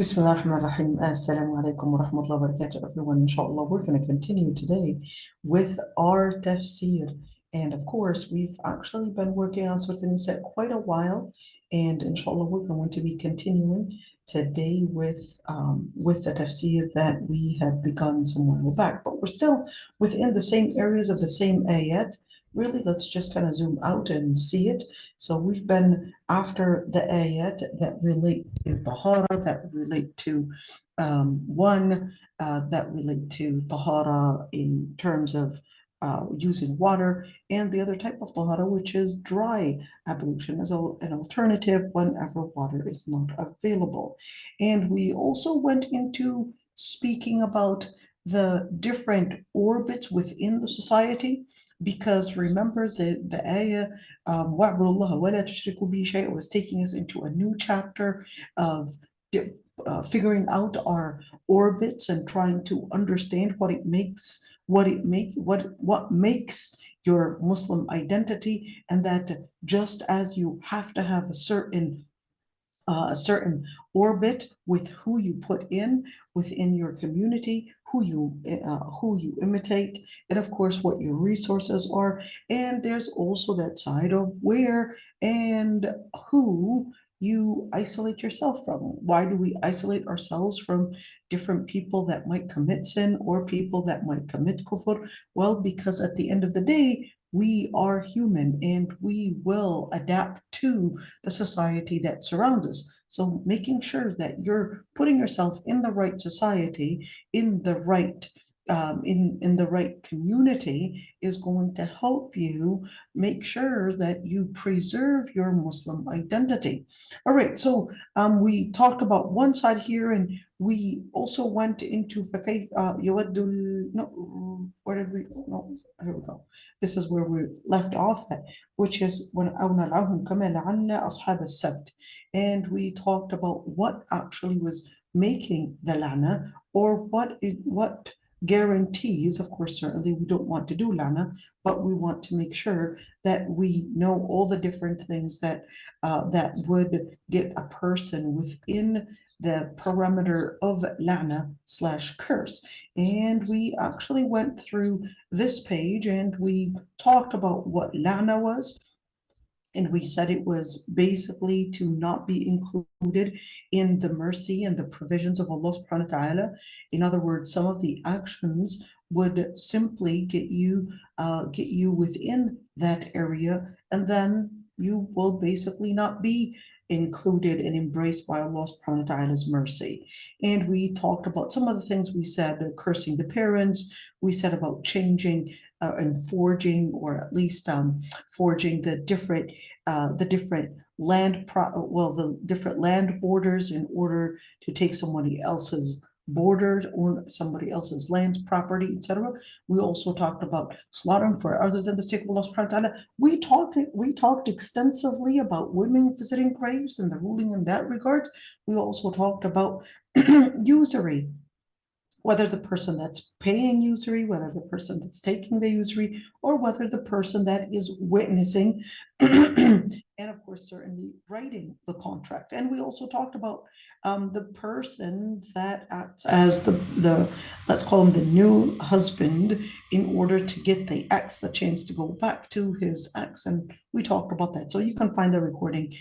Bismillah ar-Rahman ar-Rahim. Assalamu alaikum wa rahmatullahi wa barakatuh, everyone. Inshallah, we're going to continue today with our tafsir. And of course, we've actually been working on Surah Nisa quite a while. And inshallah, we're going to be continuing today with the tafsir that we had begun some while back. But we're still within the same areas of the same ayat. Really, let's just kind of zoom out and see it. So we've been after the ayat that relate to tahara, that relate to that relate to tahara in terms of using water, and the other type of tahara, which is dry ablution as an alternative whenever water is not available. And we also went into speaking about the different orbits within the society, because remember the ayah وَاعْبُدُوا اللَّهَ وَلَا تُشْرِكُوا بِهِ شَيْئًا was taking us into a new chapter of figuring out our orbits and trying to understand what makes your Muslim identity, and that just as you have to have a certain orbit with who you put in within your community, who you imitate, and of course what your resources are. And there's also that side of where and who you isolate yourself from. Why do we isolate ourselves from different people that might commit sin or people that might commit kufr? Well, because at the end of the day, we are human and we will adapt to the society that surrounds us. So making sure that you're putting yourself in the right society, in the right in the right community, is going to help you make sure that you preserve your Muslim identity. All right, so we talked about one side here, and we also went into فكيف يود no, where did we no here we go. This is where we left off at, which is when أو نلعنهم كما لعنا أصحاب السبت. And we talked about what actually was making the lana, or what guarantees. Of course, certainly we don't want to do lana, but we want to make sure that we know all the different things that that would get a person within the parameter of lana / curse. And we actually went through this page and we talked about what lana was. And we said it was basically to not be included in the mercy and the provisions of Allah subhanahu wa ta'ala. In other words, some of the actions would simply get you within that area, and then you will basically not be included and embraced by Allah subhanahu wa ta'ala's mercy. And we talked about some of the things. We said cursing the parents. We said about changing and forging, or at least forging the different the different land borders in order to take somebody else's borders or somebody else's lands, property, etc. We also talked about slaughtering for other than the sake of Allah subhanahu wa ta'ala. We talked extensively about women visiting graves and the ruling in that regard. We also talked about usury, whether the person that's paying usury, whether the person that's taking the usury, or whether the person that is witnessing, and of course, certainly writing the contract. And we also talked about the person that acts as the let's call him the new husband, in order to get the ex the chance to go back to his ex. And we talked about that. So you can find the recording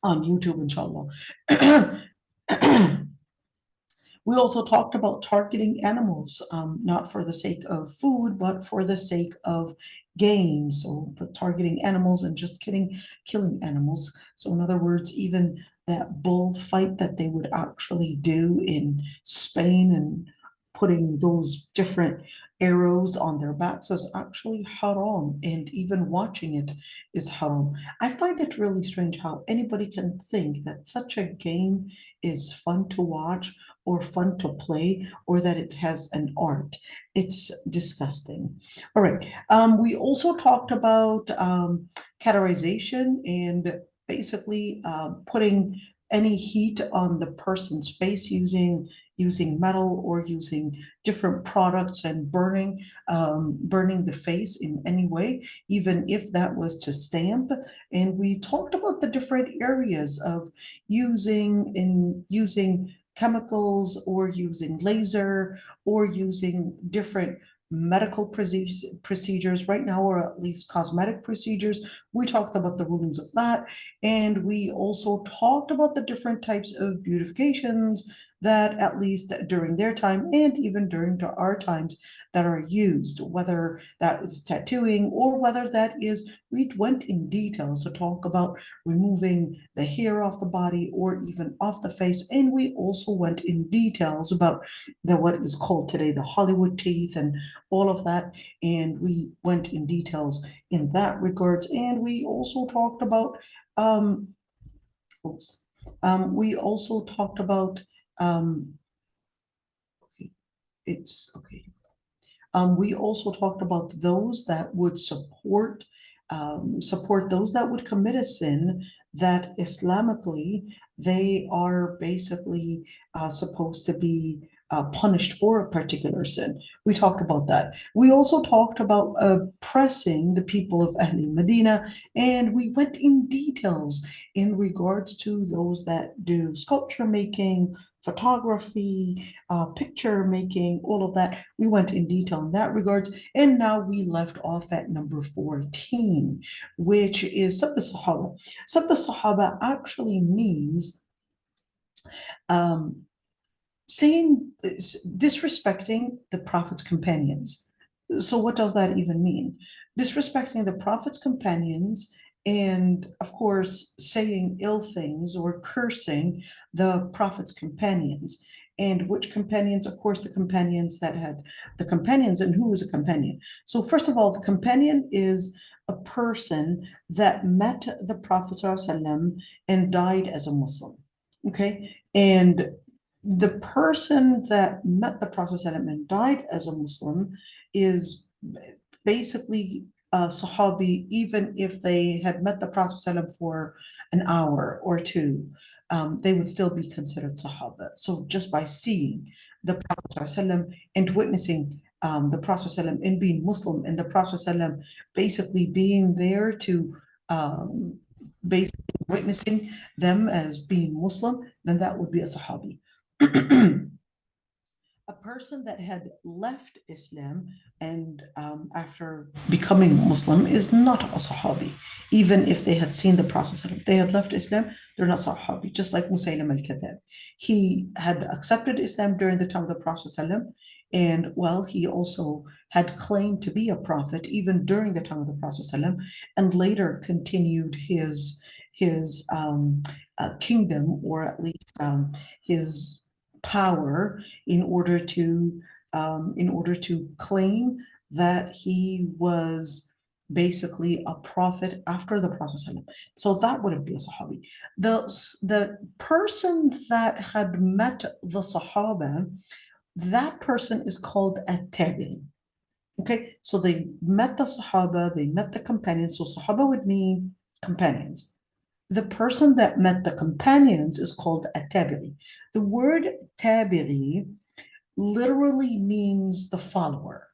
on YouTube, inshallah. We also talked about targeting animals, not for the sake of food, but for the sake of games. So targeting animals and just killing animals. So in other words, even that bull fight that they would actually do in Spain, and putting those different arrows on their backs, is actually haram, and even watching it is haram. I find it really strange how anybody can think that such a game is fun to watch or fun to play, or that it has an art. It's disgusting. All right. We also talked about categorization, and basically putting any heat on the person's face using metal or using different products and burning the face in any way, even if that was to stamp. And we talked about the different areas of using chemicals or using laser or using different medical procedures right now, or at least cosmetic procedures. We talked about the rulings of that. And we also talked about the different types of beautifications that, at least during their time and even during our times, that are used, whether that is tattooing or whether that is, we went in details to talk about removing the hair off the body or even off the face. And we also went in details about what is called today the Hollywood teeth and all of that. And we went in details in that regards. And we also talked about um, oops. We also talked about okay, it's okay. We also talked about those that would support those that would commit a sin that Islamically they are basically supposed to be punished for a particular sin. We talked about that. We also talked about oppressing the people of Ahl Medina, and we went in details in regards to those that do sculpture making, photography, picture making, all of that. We went in detail in that regards. And now we left off at number 14, which is Sab al-Sahaba. Sab al-Sahaba actually means um, saying, disrespecting the Prophet's companions. So what does that even mean? Disrespecting the Prophet's companions and, of course, saying ill things or cursing the Prophet's companions. And which companions? Of course, the companions that had the companions. And who is a companion? So first of all, the companion is a person that met the Prophet ﷺ and died as a Muslim. Okay. And the person that met the Prophet ﷺ and died as a Muslim is basically a Sahabi, even if they had met the Prophet ﷺ for an hour or two, they would still be considered Sahaba. So just by seeing the Prophet ﷺ and witnessing the Prophet ﷺ and being Muslim, and the Prophet ﷺ basically being there to basically witnessing them as being Muslim, then that would be a Sahabi. A person that had left Islam and after becoming Muslim is not a Sahabi, even if they had seen the Prophet. If they had left Islam, they're not Sahabi, just like Musaylim al-Kadhab. He had accepted Islam during the time of the Prophet, and well, he also had claimed to be a prophet even during the time of the Prophet, and later continued his kingdom, or at least his power, in order to claim that he was basically a prophet after the Prophet. So that wouldn't be a Sahabi. The person that had met the Sahaba, that person is called a Tabi'i. Okay, so they met the Sahaba, they met the companions. So Sahaba would mean companions. The person that met the companions is called a tabi'i. The word tabi'i literally means the follower.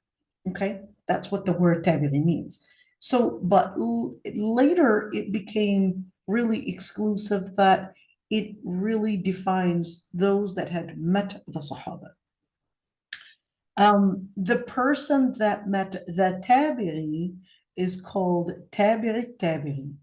Okay, that's what the word tabi'i means. So, but later it became really exclusive, that it really defines those that had met the Sahaba. The person that met the tabi'i is called tabi'i,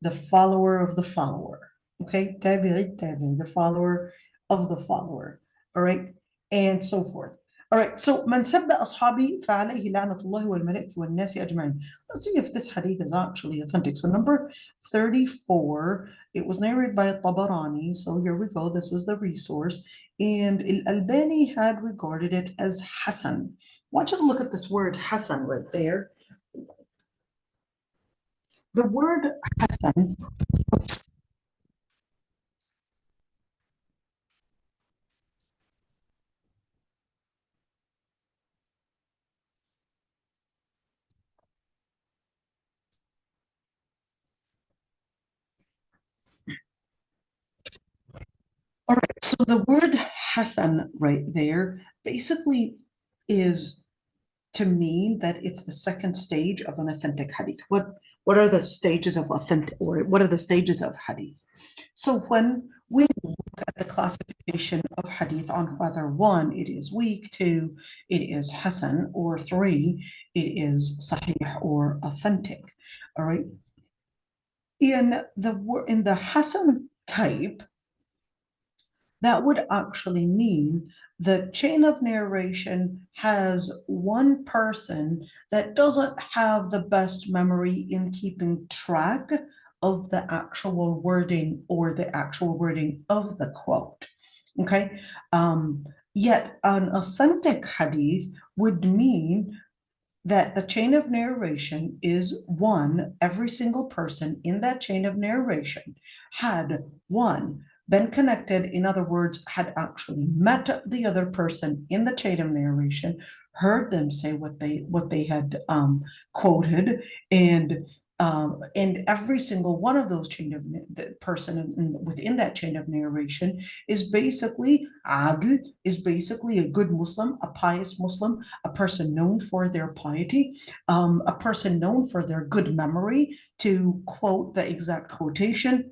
the follower of the follower. Okay, tabi'i, the follower of the follower. All right, and so forth. All right, so من سب أصحابي فعليه لعنة الله والملائكة والناس أجمعين. Let's see if this hadith is actually authentic. So number 34, it was narrated by Tabarani. So here we go. This is the resource. And al-Albani had regarded it as Hasan. I want you to look at this word Hasan right there. The word Hasan, So the word Hasan right there basically is to mean that it's the second stage of an authentic hadith. What are the stages of authentic, or what are the stages of hadith? So when we look at the classification of hadith on whether one, it is weak, two, it is Hasan, or three, it is Sahih or authentic. All right. In the Hasan type, that would actually mean the chain of narration has one person that doesn't have the best memory in keeping track of the actual wording or the actual wording of the quote. Okay. Yet an authentic hadith would mean that the chain of narration is one, every single person in that chain of narration had one, been connected, in other words, had actually met the other person in the chain of narration, heard them say what they had quoted, and every single one of those chain of the person within that chain of narration is basically adl, is basically a good Muslim, a pious Muslim, a person known for their piety, a person known for their good memory, to quote the exact quotation: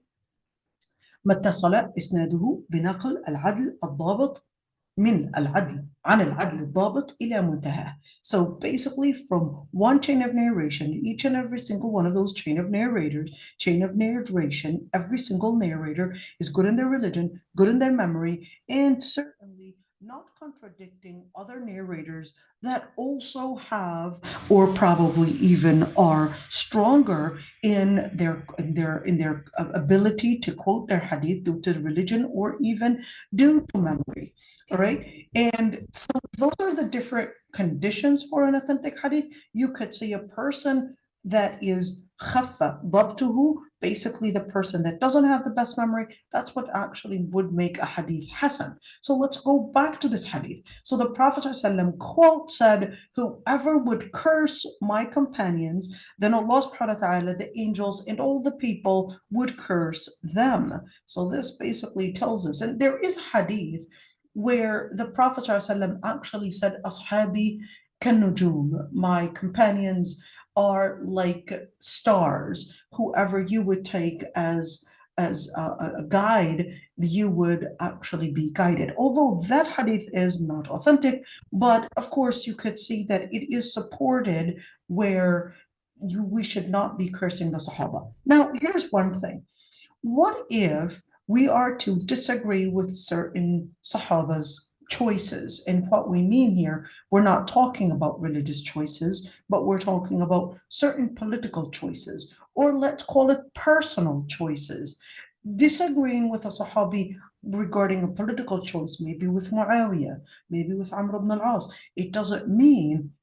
ما اتصل إسناده بنقل العدل الضابط من العدل عن العدل الضابط إلى منتهى. So basically, from one chain of narration, each and every single one of those chain of narration, every single narrator is good in their religion, good in their memory, and certainly not contradicting other narrators that also have, or probably even are stronger in their ability to quote their hadith due to religion or even due to memory. All right. And so those are the different conditions for an authentic hadith. You could see a person that is khaffa dabtuhu, basically the person that doesn't have the best memory. That's what actually would make a hadith hasan. So let's go back to this hadith. So the Prophet ﷺ quote said, whoever would curse my companions, then Allah subhanahu wa ta'ala, the angels and all the people would curse them. So this basically tells us, and there is hadith where the Prophet ﷺ actually said, Ashabi kanujum, my companions are like stars. Whoever you would take as a guide, you would actually be guided. Although that hadith is not authentic, but of course you could see that it is supported where we should not be cursing the Sahaba. Now, here's one thing. What if we are to disagree with certain Sahabas' choices? And what we mean here, we're not talking about religious choices, but we're talking about certain political choices, or let's call it personal choices. Disagreeing with a Sahabi regarding a political choice, maybe with Muawiyah, maybe with Amr ibn al-As, it doesn't mean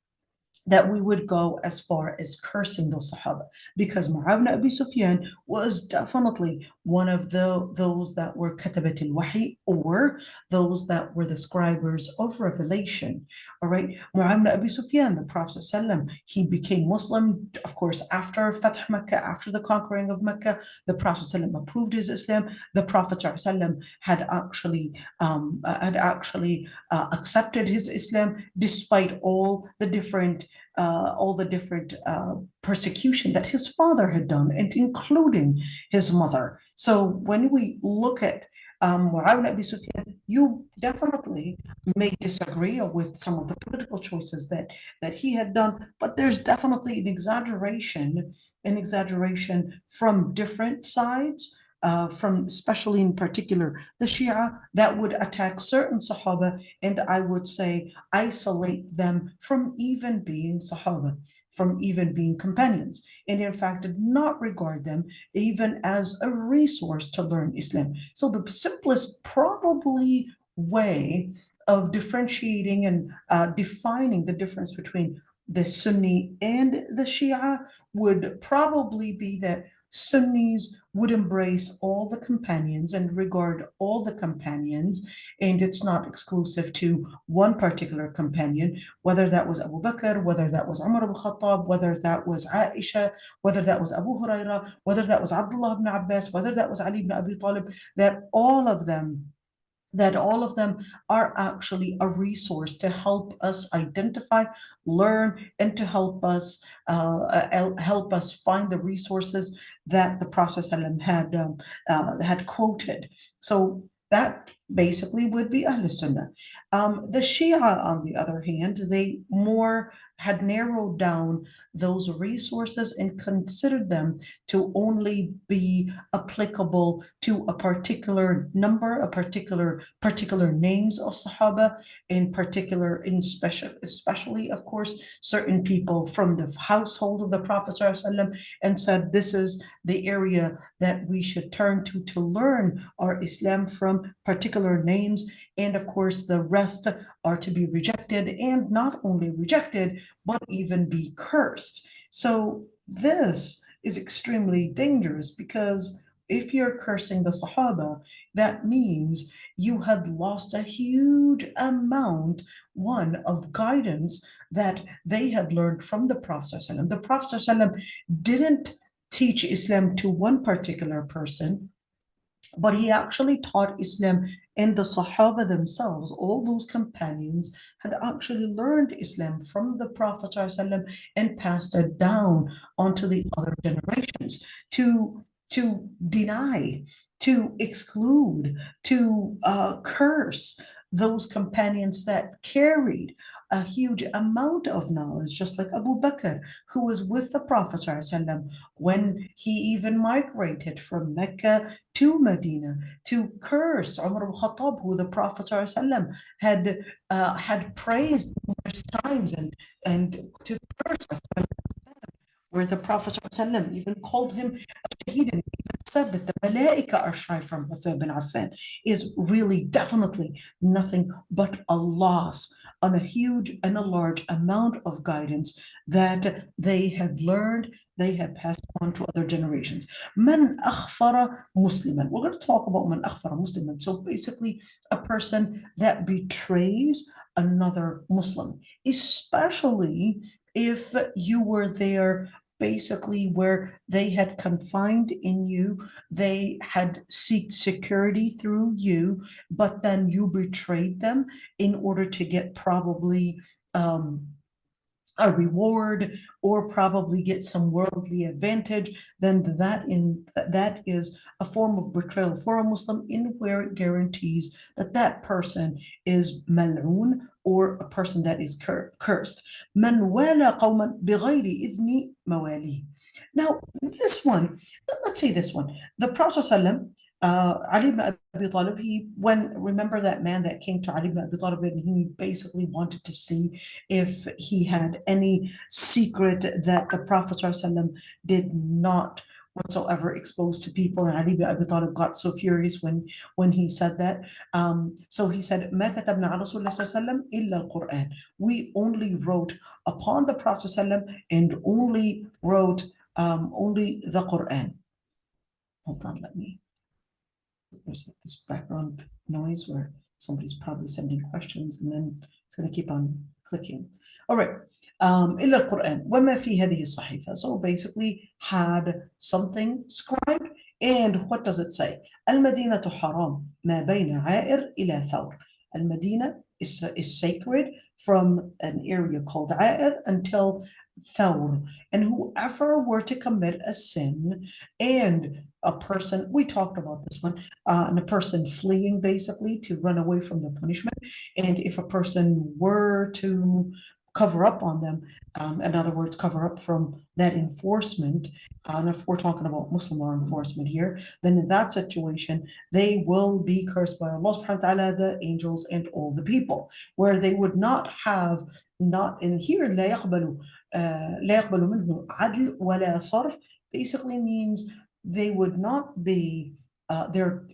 that we would go as far as cursing those Sahaba, because Mu'awiyah ibn Abi Sufyan was definitely one of those that were katabat al-wahi, or those that were the scribers of revelation. All right, Mu'awiyah ibn Abi Sufyan, the Prophet ﷺ, he became Muslim, of course, after Fath Mecca, after the conquering of Mecca. The Prophet ﷺ approved his Islam. The Prophet ﷺ had actually accepted his Islam despite all the different persecution that his father had done, and including his mother. So when we look at Muawiyah ibn Abi Sufyan, you definitely may disagree with some of the political choices that he had done, but there's definitely an exaggeration from different sides, from especially in particular the Shia, that would attack certain Sahaba, and I would say isolate them from even being Sahaba, from even being companions, and in fact did not regard them even as a resource to learn Islam. So the simplest probably way of differentiating and defining the difference between the Sunni and the Shia would probably be that Sunnis would embrace all the companions and regard all the companions, and it's not exclusive to one particular companion, whether that was Abu Bakr, whether that was Umar ibn Khattab, whether that was Aisha, whether that was Abu Huraira, whether that was Abdullah ibn Abbas, whether that was Ali ibn Abi Talib, that all of them that all of them are actually a resource to help us identify, learn, and to help us find the resources that the Prophet ﷺ had quoted. So that basically would be Ahl Sunnah. The Shia, on the other hand, they more had narrowed down those resources and considered them to only be applicable to a particular number, a particular names of Sahaba, in particular, in special, especially, of course, certain people from the household of the Prophet ﷺ, and said this is the area that we should turn to learn our Islam from, particular names, and of course the rest are to be rejected, and not only rejected, but even be cursed. So this is extremely dangerous, because if you're cursing the Sahaba, that means you had lost a huge amount, one, of guidance that they had learned from the Prophet ﷺ. The Prophet ﷺ didn't teach Islam to one particular person, but he actually taught Islam, and the Sahaba themselves, all those companions, had actually learned Islam from the Prophet ﷺ and passed it down onto the other generations. To deny, to exclude, to curse those companions that carried a huge amount of knowledge, just like Abu Bakr, who was with the Prophet ﷺ when he even migrated from Mecca to Medina, to curse Umar al-Khattab, who the Prophet ﷺ had praised numerous times, and to curse Uthman, where the Prophet ﷺ even called him a shaheed, and even said that the malaika are shy from Uthman bin Affan, is really definitely nothing but a loss on a huge and a large amount of guidance that they had learned, they had passed on to other generations. Man akhfara musliman. We're going to talk about man akhfara musliman. So basically, a person that betrays another Muslim, especially if you were there basically where they had confined in you, they had sought security through you, but then you betrayed them in order to get probably a reward, or probably get some worldly advantage, then that is a form of betrayal for a Muslim, in where it guarantees that that person is mal'oon, or a person that is cursed. Man wala qawman bighayri idhni mawali. Now, this one, let's say this one. The Prophet ﷺ, Ali ibn Abi Talib, remember that man that came to Ali ibn Abi Talib, and he basically wanted to see if he had any secret that the Prophet ﷺ did not whatsoever expose to people. And Ali ibn Abi Talib got so furious when he said that. So he said, "Ma katabna ala Rasulillah sallallahu illa al-Quran." We only wrote upon the Prophet ﷺ, and only wrote only the Quran. Hold on, there's this background noise where somebody's probably sending questions, and then it's going to keep on clicking. All right. إلا القرآن وما في هذه الصحيفة. So basically had something scribed, and what does it say? المدينة حرام ما بين عائر إلى ثور. Al-Madinah is sacred from an area called A'ir until Thawr. And whoever were to commit a sin, and a person, we talked about this one, and a person fleeing basically to run away from the punishment, and if a person were to cover up on them, in other words, cover up from that enforcement, and if we're talking about Muslim law enforcement here, then in that situation, they will be cursed by Allah subhanahu wa ta'ala, the angels, and all the people, where they would not have, not in here, لا يقبل منه عدل ولا صرف, basically means they would not be, their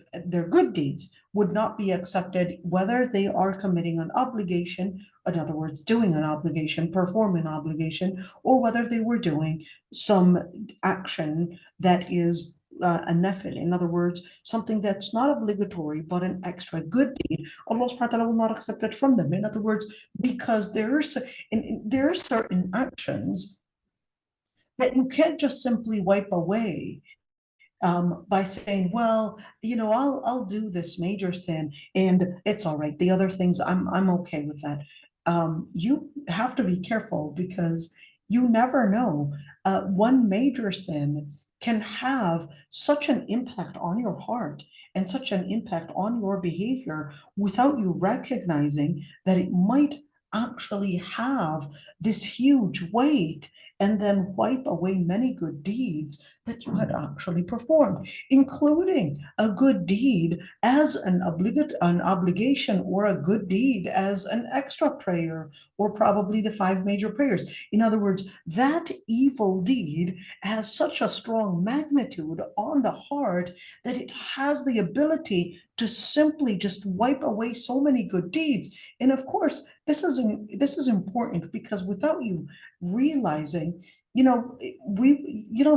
good deeds would not be accepted, whether they are committing an obligation, in other words, doing an obligation, performing an obligation, or whether they were doing some action that is a nafil, in other words, something that's not obligatory but an extra good deed. Allah subhanahu wa ta'ala will not accept it from them. In other words, because there are certain actions that you can't just simply wipe away by saying, well, I'll do this major sin and it's all right. The other things, I'm okay with that. You have to be careful because you never know. One major sin can have such an impact on your heart and such an impact on your behavior without you recognizing that it might actually have this huge weight and then wipe away many good deeds that you had actually performed, including a good deed as an obligation, or a good deed as an extra prayer, or probably the five major prayers. In other words, that evil deed has such a strong magnitude on the heart that it has the ability to simply just wipe away so many good deeds. And of course, this is important because without you realizing,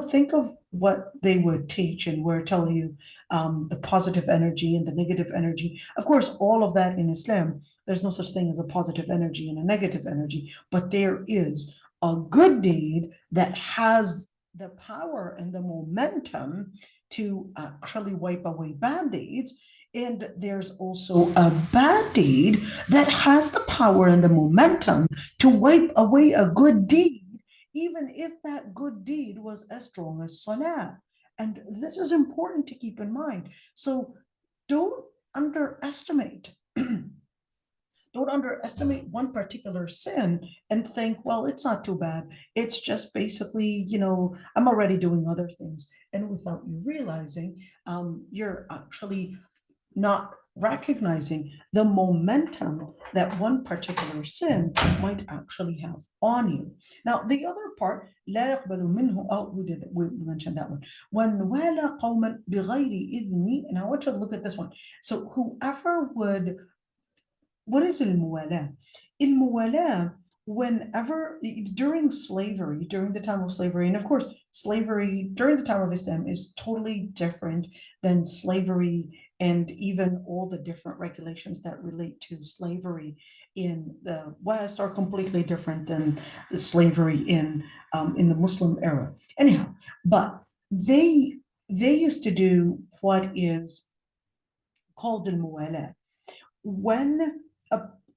think of what they would teach, and we're telling you the positive energy and the negative energy. Of course, all of that in Islam, there's no such thing as a positive energy and a negative energy, but there is a good deed that has the power and the momentum to actually wipe away bad deeds. And there's also a bad deed that has the power and the momentum to wipe away a good deed, even if that good deed was as strong as salah. And this is important to keep in mind. So don't underestimate. Don't underestimate one particular sin and think, well, it's not too bad. It's just basically, I'm already doing other things. And without you realizing, you're actually not recognizing the momentum that one particular sin might actually have on you. Now, the other part, لا يقبل منه, we mentioned that one. وَمَنْ وَالَى قَوْمًا بِغَيْرِ إِذْنِ. And I want you to look at this one. So whoever would, what is al-muwala? Al-muwala, whenever, during slavery, during the time of slavery, and of course, slavery during the time of Islam is totally different than slavery and even all the different regulations that relate to slavery in the West are completely different than the slavery in the Muslim era. Anyhow, but they used to do what is called al-muwala. When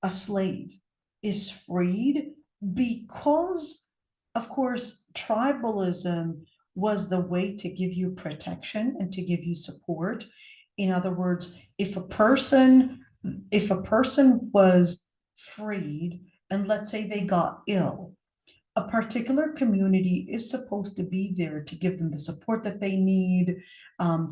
a slave is freed, because, of course, tribalism was the way to give you protection and to give you support. In other words, if a person was freed and let's say they got ill, a particular community is supposed to be there to give them the support that they need,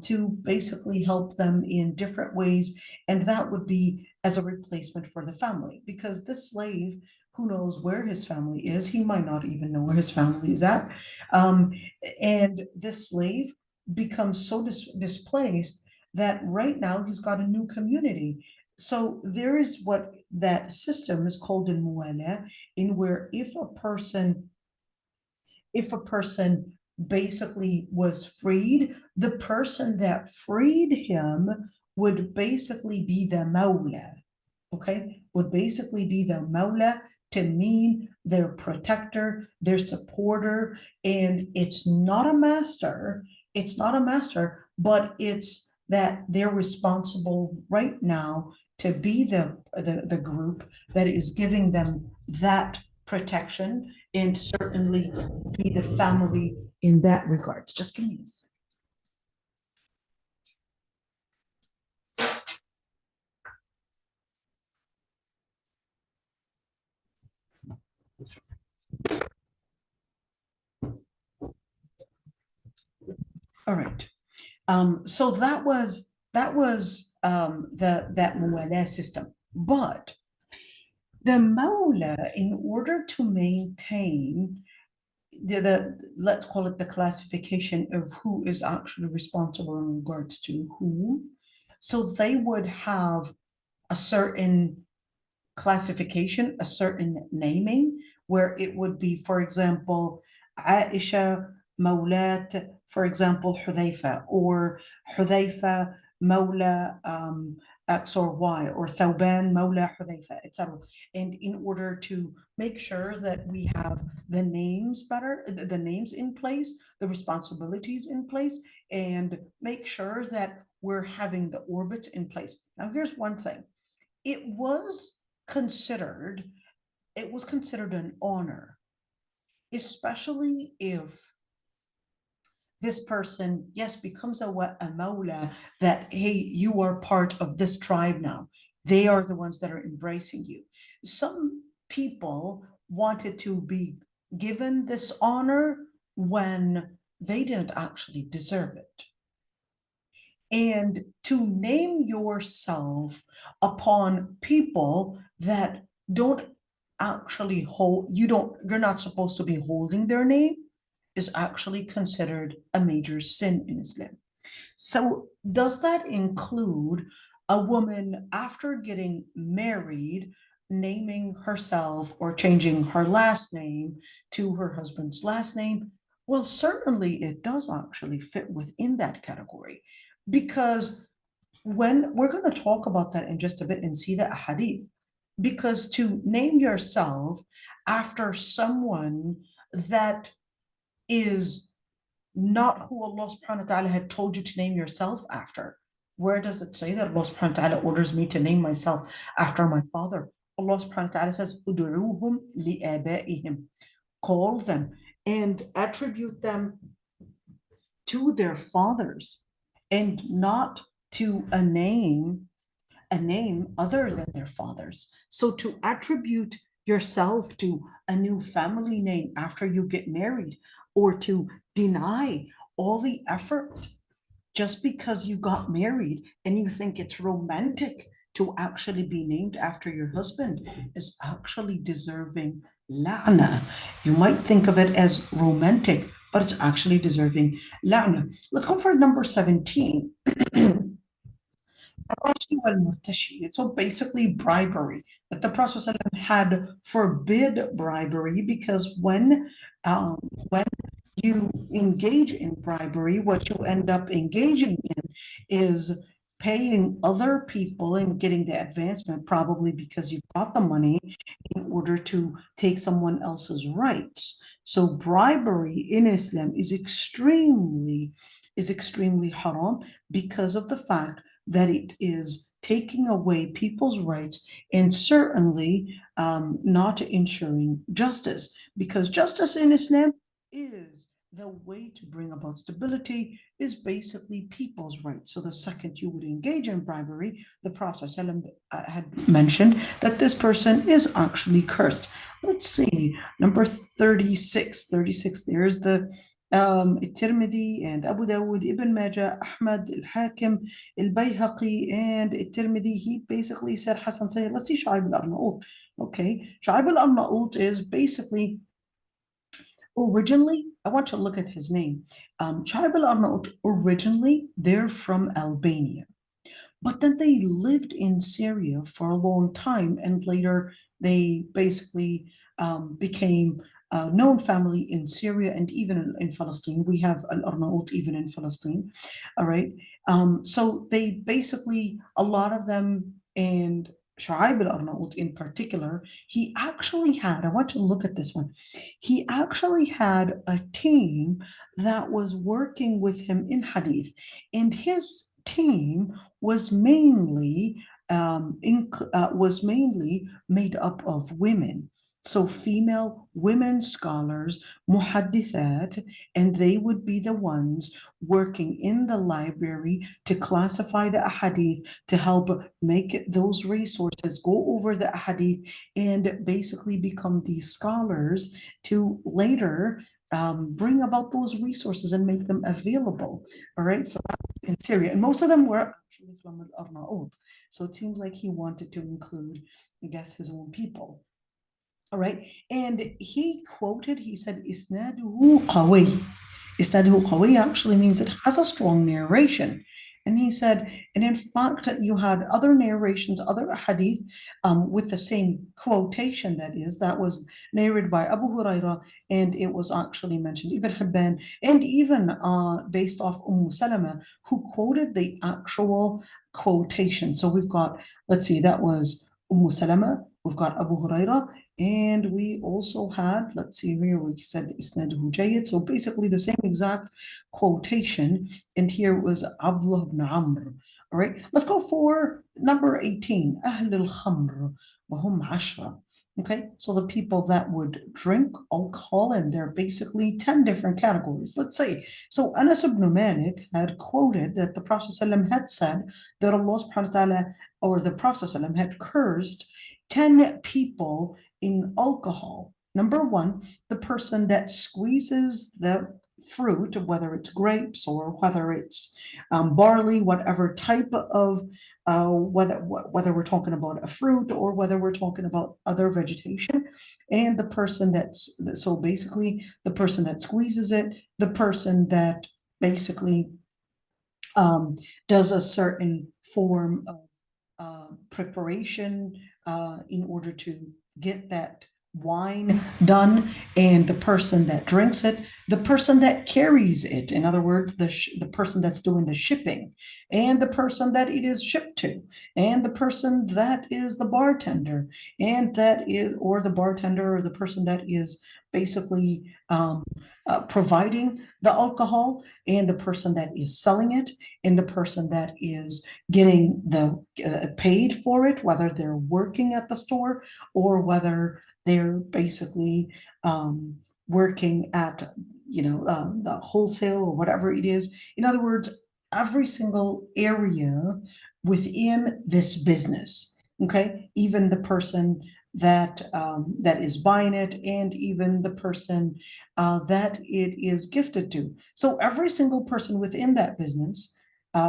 to basically help them in different ways. And that would be as a replacement for the family, because this slave, who knows where his family is, he might not even know where his family is at. And this slave becomes so displaced that right now he's got a new community. So there is what that system is called in muwala, in where if a person basically was freed, the person that freed him would basically be the mawla, okay? Would basically be the mawla, to mean their protector, their supporter, and it's not a master, but it's that they're responsible right now to be the group that is giving them that protection, and certainly be the family in that regards. Just give me this. All right. So that was that muwala system. But the mawla, in order to maintain let's call it the classification of who is actually responsible in regards to who, so they would have a certain classification, a certain naming, where it would be, for example, Aisha Mawlat, for example, Hudhaifa, or Hudhaifa Mawla X or Y, or Thawban, Mawla, Hudayfa, etc. And in order to make sure that we have the names better, the names in place, the responsibilities in place, and make sure that we're having the orbits in place. Now, here's one thing. It was considered an honor, especially if this person, yes, becomes a mawla, that, hey, you are part of this tribe now. They are the ones that are embracing you. Some people wanted to be given this honor when they didn't actually deserve it. And to name yourself upon people that don't actually you're not supposed to be holding their name, is actually considered a major sin in Islam. So does that include a woman, after getting married, naming herself or changing her last name to her husband's last name? Well, certainly it does actually fit within that category, because when we're going to talk about that in just a bit and see the hadith, because to name yourself after someone that is not who Allah subhanahu wa ta'ala had told you to name yourself after. Where does it say that Allah subhanahu wa ta'ala orders me to name myself after my father? Allah subhanahu wa ta'ala says, "Udu'uhum li'abaihim." Call them and attribute them to their fathers, and not to a name other than their fathers. So to attribute yourself to a new family name after you get married, or to deny all the effort just because you got married and you think it's romantic to actually be named after your husband, is actually deserving la'na. You might think of it as romantic, but it's actually deserving la'na. Let's go for number 17. So basically bribery, that the Prophet had forbid bribery, because when you engage in bribery, what you end up engaging in is paying other people and getting the advancement, probably because you've got the money, in order to take someone else's rights. So bribery in Islam is extremely haram, because of the fact that it is taking away people's rights, and certainly not ensuring justice, because justice in Islam is the way to bring about stability, is basically people's rights. So the second you would engage in bribery, the Prophet had mentioned that this person is actually cursed. Let's see, number 36. There's the الترمذي and Abu Dawud, Ibn Majah, Ahmad, Al-Hakim, Al-Bayhaqi, and Al-Tirmidhi. He basically said Hassan Sahih. Let's see Shu'aib al-Arnaut. Okay, Shu'aib al-Arnaut is basically, originally, I want you to look at his name. Shu'aib al-Arnaut, originally, they're from Albania. But then they lived in Syria for a long time, and later they basically became a known family in Syria, and even in Palestine. We have Al-Arnaut even in Palestine. All right. So they basically, a lot of them, and Shu'aib al-Arnaut in particular, he actually had, I want you to look at this one. He actually had a team that was working with him in hadith, and his team was mainly made up of women. So female women scholars, muhaddithat, and they would be the ones working in the library to classify the ahadith, to help make those resources, go over the ahadith, and basically become these scholars to later bring about those resources and make them available. All right, so that was in Syria, and most of them were actually from Al-Arnaut. So it seems like he wanted to include, I guess, his own people. All right, and he said, Isnaduhu qawi. Isnaduhu qawi actually means it has a strong narration. And he said, and in fact, you had other narrations, other hadith with the same quotation, that was narrated by Abu Huraira, and it was actually mentioned Ibn Hibban, and even based off Salama, who quoted the actual quotation. So we've got, let's see, that was Salama, we've got Abu Huraira, and we also had, let's see here, we said Isnaduhu Jayyid. So basically the same exact quotation. And here was Abdullah ibn Amr. All right, let's go for number 18. Ahl al-Khamr wa hum ashra. Okay, so the people that would drink alcohol, and they're basically 10 different categories. Let's say, so Anas ibn Malik had quoted that the Prophet ﷺ had said that Allah subhanahu wa ta'ala, or the Prophet ﷺ had cursed 10 people in alcohol. Number one, the person that squeezes the fruit, whether it's grapes or whether it's barley, whatever type of, whether we're talking about a fruit or whether we're talking about other vegetation, and the person so basically the person that squeezes it, the person that basically does a certain form of preparation in order to get that wine done, and the person that drinks it, the person that carries it, in other words, the person that's doing the shipping, and the person that it is shipped to, and the person that is the bartender, and that is, or the bartender, or the person that is basically providing the alcohol, and the person that is selling it, and the person that is getting the paid for it, whether they're working at the store or whether they're basically working at the wholesale or whatever it is. In other words, every single area within this business. Okay, even the person that is buying it, and even the person that it is gifted to. So every single person within that business,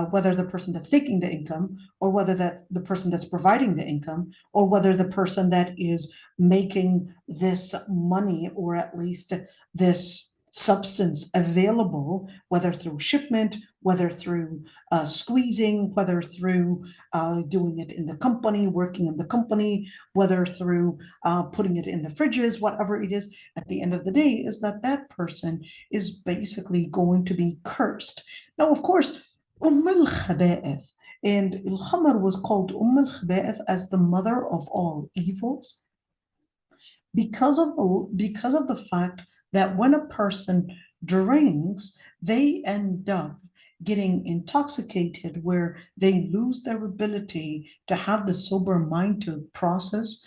whether the person that's taking the income, or whether that the person that's providing the income, or whether the person that is making this money, or at least this substance available, whether through shipment, whether through squeezing, whether through doing it in the company, working in the company, whether through putting it in the fridges, whatever it is, at the end of the day, is that person is basically going to be cursed. Now, of course, al-Khaba'ith, and al-Khamr was called al-Khaba'ith as the mother of all evils because of the fact that when a person drinks, they end up getting intoxicated, where they lose their ability to have the sober mind to process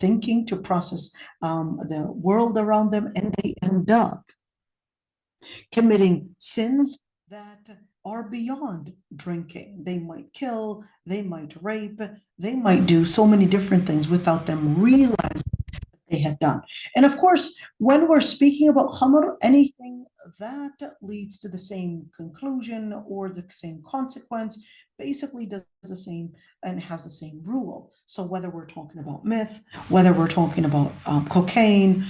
thinking, to process the world around them, and they end up committing sins that are beyond drinking. They might kill, they might rape, they might do so many different things without them realizing they had done. And of course, when we're speaking about khamr, anything that leads to the same conclusion or the same consequence basically does the same and has the same rule. So whether we're talking about meth, whether we're talking about cocaine,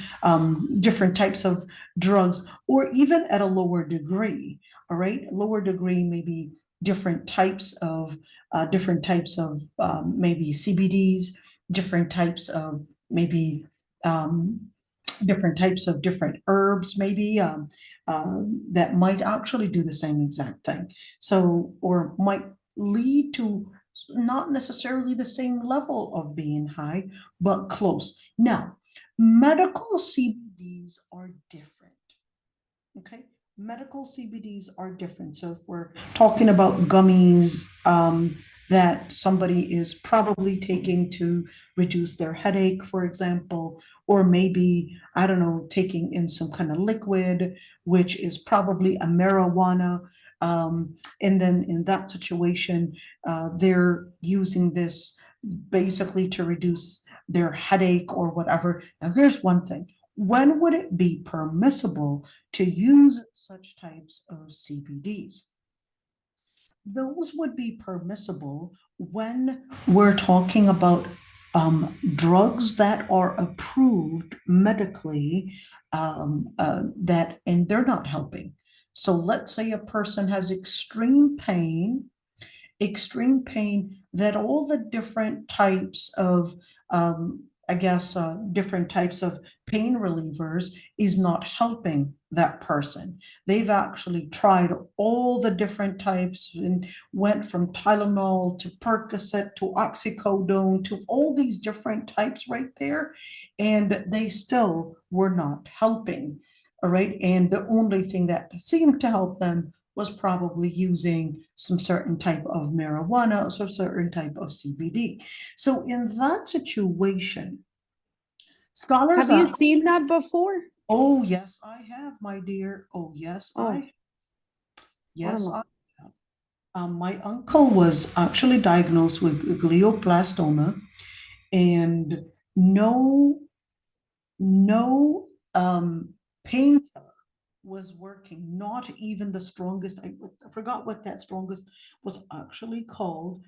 different types of drugs, or even at a lower degree, all right, lower degree, maybe different types of maybe CBDs, different types of maybe different types of different herbs, maybe that might actually do the same exact thing. So, or might lead to not necessarily the same level of being high, but close. Now, medical CBDs are different. Okay, medical CBDs are different. So if we're talking about gummies that somebody is probably taking to reduce their headache, for example, or maybe, I don't know, taking in some kind of liquid, which is probably a marijuana. And then in that situation, they're using this basically to reduce their headache or whatever. Now, here's one thing. When would it be permissible to use such types of CBDs? Those would be permissible when we're talking about drugs that are approved medically, and they're not helping. So let's say a person has extreme pain that all the different types of different types of pain relievers is not helping that person. They've actually tried all the different types and went from Tylenol to Percocet to oxycodone to all these different types right there, and they still were not helping. All right. And the only thing that seemed to help them was probably using some certain type of marijuana or some certain type of CBD. So in that situation, scholars Have you are, seen that before? oh yes, I have, my dear. Oh yes, yes, I have. My uncle was actually diagnosed with glioblastoma, and no, no pain was working, not even the strongest. I forgot what that strongest was actually called,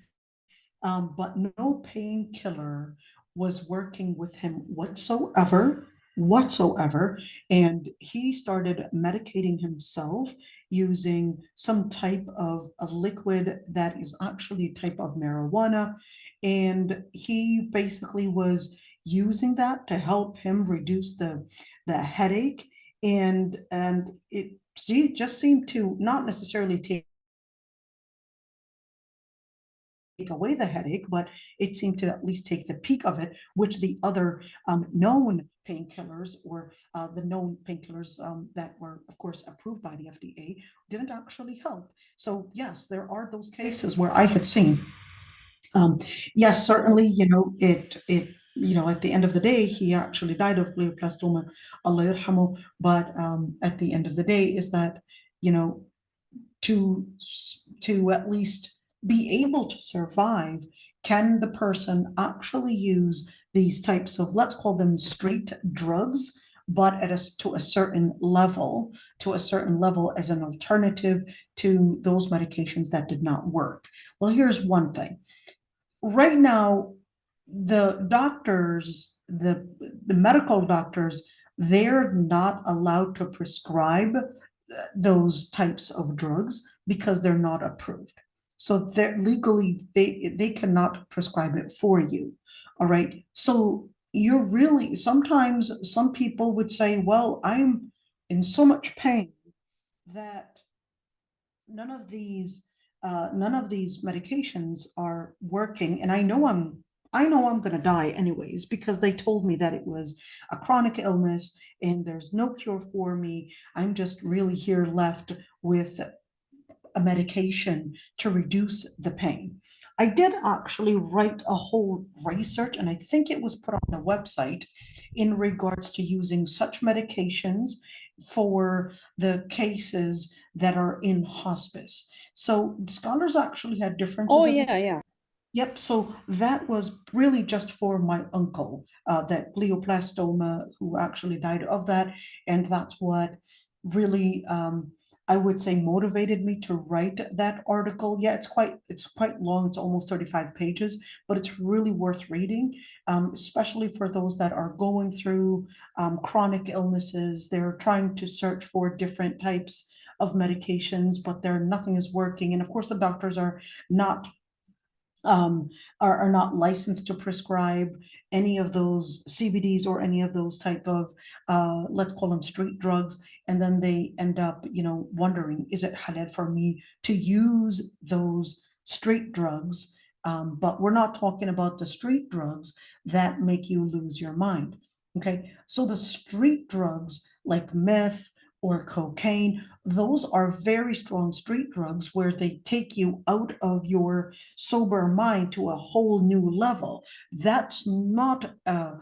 but no painkiller was working with him whatsoever. And he started medicating himself using some type of a liquid that is actually a type of marijuana. And he basically was using that to help him reduce the headache. And it just seemed to not necessarily take away the headache, but it seemed to at least take the peak of it, which the other known painkillers or the known painkillers that were, of course, approved by the FDA didn't actually help. So yes, there are those cases where I had seen. Yes, certainly, at the end of the day, he actually died of glioblastoma, Allah yarhamu, but at the end of the day is that, you know, to at least be able to survive, can the person actually use these types of, let's call them street drugs, but to a certain level, as an alternative to those medications that did not work? Well, here's one thing. Right now, the doctors, the medical doctors, they're not allowed to prescribe those types of drugs because they're not approved. So they're legally, they cannot prescribe it for you. All right. So you're really, sometimes some people would say, well, I'm in so much pain that none of these medications are working, and I know I'm going to die anyways because they told me that it was a chronic illness and there's no cure for me. I'm just really here left with a medication to reduce the pain. I did actually write a whole research, and I think it was put on the website in regards to using such medications for the cases that are in hospice. So scholars actually had differences. Oh, yeah. Yep, so that was really just for my uncle, that glioblastoma, who actually died of that. And that's what really, I would say, motivated me to write that article. Yeah, it's quite long. It's almost 35 pages, but it's really worth reading, especially for those that are going through chronic illnesses. They're trying to search for different types of medications, but nothing is working. And of course, the doctors not um, are not licensed to prescribe any of those CBDs or any of those type of, let's call them street drugs. And then they end up, wondering, is it halal for me to use those street drugs? But we're not talking about the street drugs that make you lose your mind. Okay, so the street drugs like meth or cocaine, those are very strong street drugs where they take you out of your sober mind to a whole new level. That's not a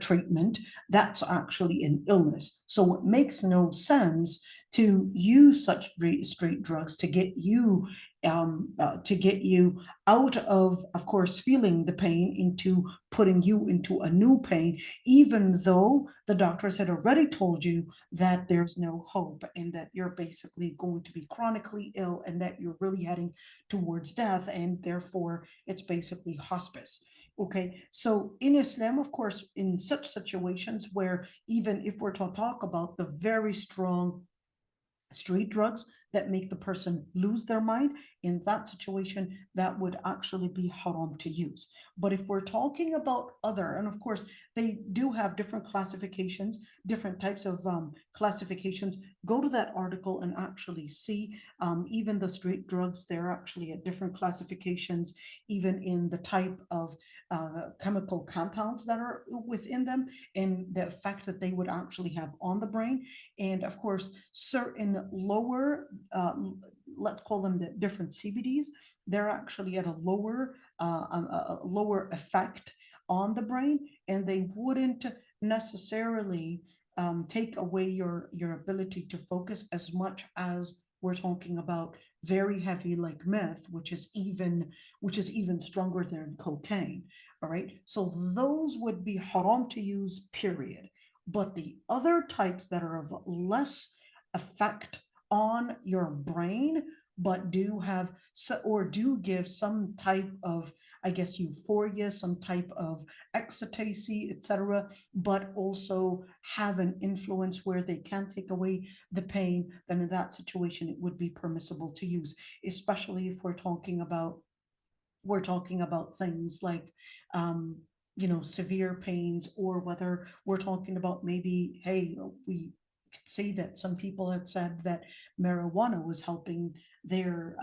treatment. That's actually an illness. So it makes no sense to use such street drugs to get you out of course, feeling the pain into putting you into a new pain, even though the doctors had already told you that there's no hope and that you're basically going to be chronically ill and that you're really heading towards death, and therefore it's basically hospice. Okay, so in Islam, of course, in such situations where even if we're to talk about the very strong street drugs that make the person lose their mind, in that situation, that would actually be haram to use. But if we're talking about other, and of course, they do have different classifications, different types of classifications. Go to that article and actually see even the street drugs, they're actually at different classifications, even in the type of chemical compounds that are within them and the effect that they would actually have on the brain. And of course, certain lower, let's call them the different CBDs, they're actually at a lower effect on the brain, and they wouldn't necessarily take away your ability to focus as much as we're talking about very heavy like meth, which is even stronger than cocaine. All right, so those would be haram to use, period. But the other types that are of less effect on your brain, but do have or do give some type of, I guess, euphoria, some type of ecstasy, etc., but also have an influence where they can take away the pain, then in that situation it would be permissible to use, especially if we're talking about things like severe pains, or whether we're talking about maybe, hey, we could say that some people had said that marijuana was helping their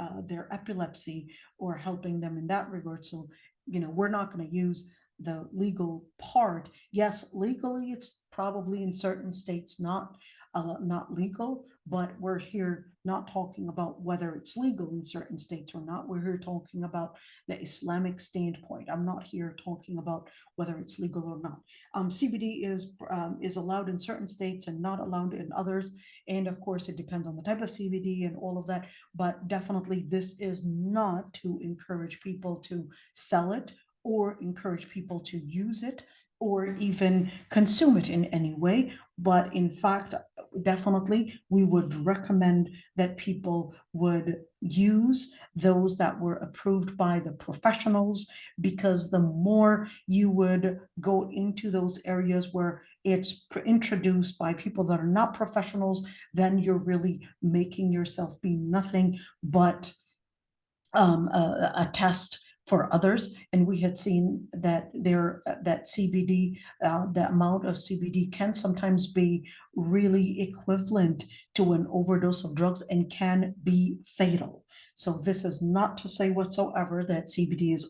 epilepsy or helping them in that regard. So we're not going to use the legal part. Yes, legally it's probably in certain states not legal, but we're here not talking about whether it's legal in certain states or not. We're here talking about the Islamic standpoint. I'm not here talking about whether it's legal or not. CBD is allowed in certain states and not allowed in others, and of course it depends on the type of CBD and all of that. But definitely, this is not to encourage people to sell it or encourage people to use it or even consume it in any way. But in fact, definitely, we would recommend that people would use those that were approved by the professionals, because the more you would go into those areas where it's introduced by people that are not professionals, then you're really making yourself be nothing but a test for others. And we had seen that that CBD, the amount of CBD can sometimes be really equivalent to an overdose of drugs and can be fatal. So this is not to say whatsoever that CBD is